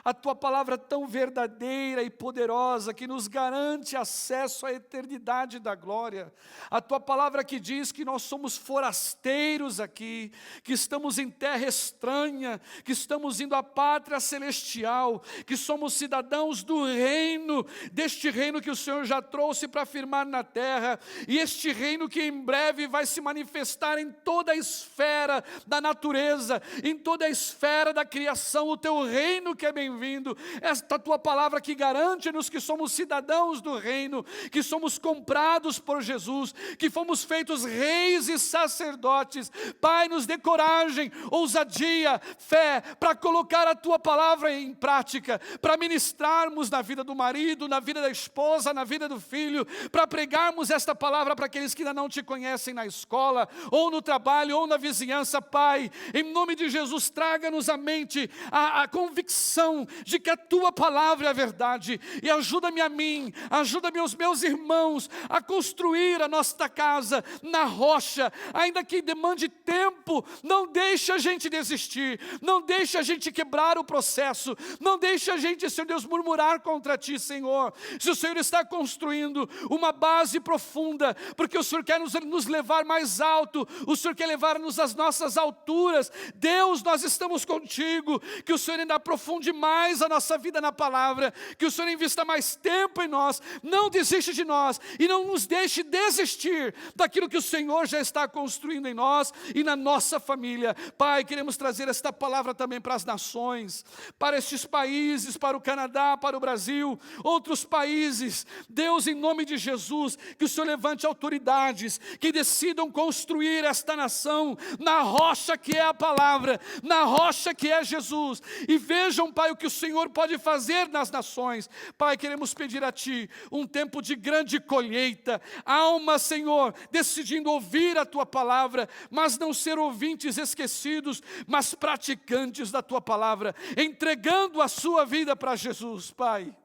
A Tua palavra tão verdadeira e poderosa que nos garante acesso à eternidade da glória. A Tua palavra que diz que nós somos forasteiros aqui, que estamos em terra estranha, que estamos indo à pátria celestial, que somos cidadãos do reino, deste reino que o Senhor já trouxe para firmar na terra, e este reino que em breve vai se manifestar em toda a esfera da natureza, em toda a esfera da criação, o Teu reino que é bem-vindo, esta Tua palavra que garante-nos que somos cidadãos do reino, que somos comprados por Jesus, que fomos feitos reis e sacerdotes. Pai, nos dê coragem, ousadia, fé, para colocar a Tua palavra em prática, para ministrarmos na vida do marido, na vida da esposa, na vida do filho, para pregarmos esta palavra para aqueles que ainda não Te conhecem na escola, ou no trabalho, ou na vizinhança. Pai, em nome de Jesus, traga-nos à mente a convicção de que a Tua palavra é a verdade, e ajuda-me a mim, ajuda-me os meus irmãos a construir a nossa casa na rocha, ainda que demande tempo. Não deixe a gente desistir, não deixe a gente quebrar o processo, não deixe a gente, Senhor Deus, murmurar contra Ti, Senhor. Se o Senhor está construindo uma base profunda, porque o Senhor quer nos levar mais alto, o Senhor quer levar-nos às nossas alturas, Deus, nós estamos contigo, que o Senhor ainda aprofunde mais a nossa vida na palavra, que o Senhor invista mais tempo em nós, não desiste de nós, e não nos deixe desistir daquilo que o Senhor já está construindo em nós e na nossa família. Pai, queremos trazer esta palavra também para as nações, para estes países, para o Canadá, para o Brasil, outros países. Deus, em nome de Jesus, que o Senhor levante autoridades que decidam construir esta nação na rocha que é a palavra, na rocha que é Jesus, e vejam, Pai, o que o Senhor pode fazer nas nações. Pai, queremos pedir a Ti um tempo de grande colheita, almas, Senhor, decidindo ouvir a Tua palavra, mas não ser ouvintes esquecidos, mas praticantes da Tua palavra, entregando a sua vida para Jesus. Pai,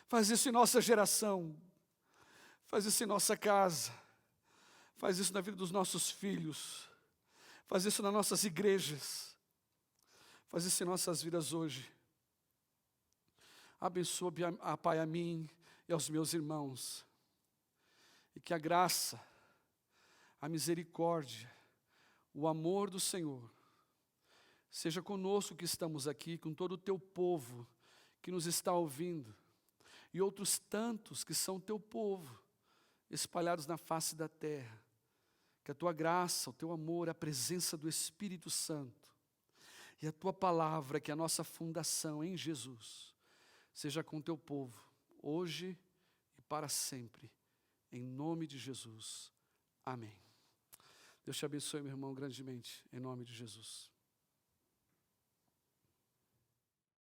faz isso em nossa geração, faz isso em nossa casa, faz isso na vida dos nossos filhos, faz isso nas nossas igrejas, faz isso em nossas vidas hoje. Abençoa, Pai, a mim e aos meus irmãos, e que a graça, a misericórdia, o amor do Senhor seja conosco que estamos aqui, com todo o Teu povo que nos está ouvindo, e outros tantos que são Teu povo, espalhados na face da terra, Que a tua graça, o teu amor, a presença do Espírito Santo e a tua palavra, que é a nossa fundação em Jesus, seja com o teu povo, hoje e para sempre, em nome de Jesus. Amém. Deus te abençoe, meu irmão, grandemente, em nome de Jesus.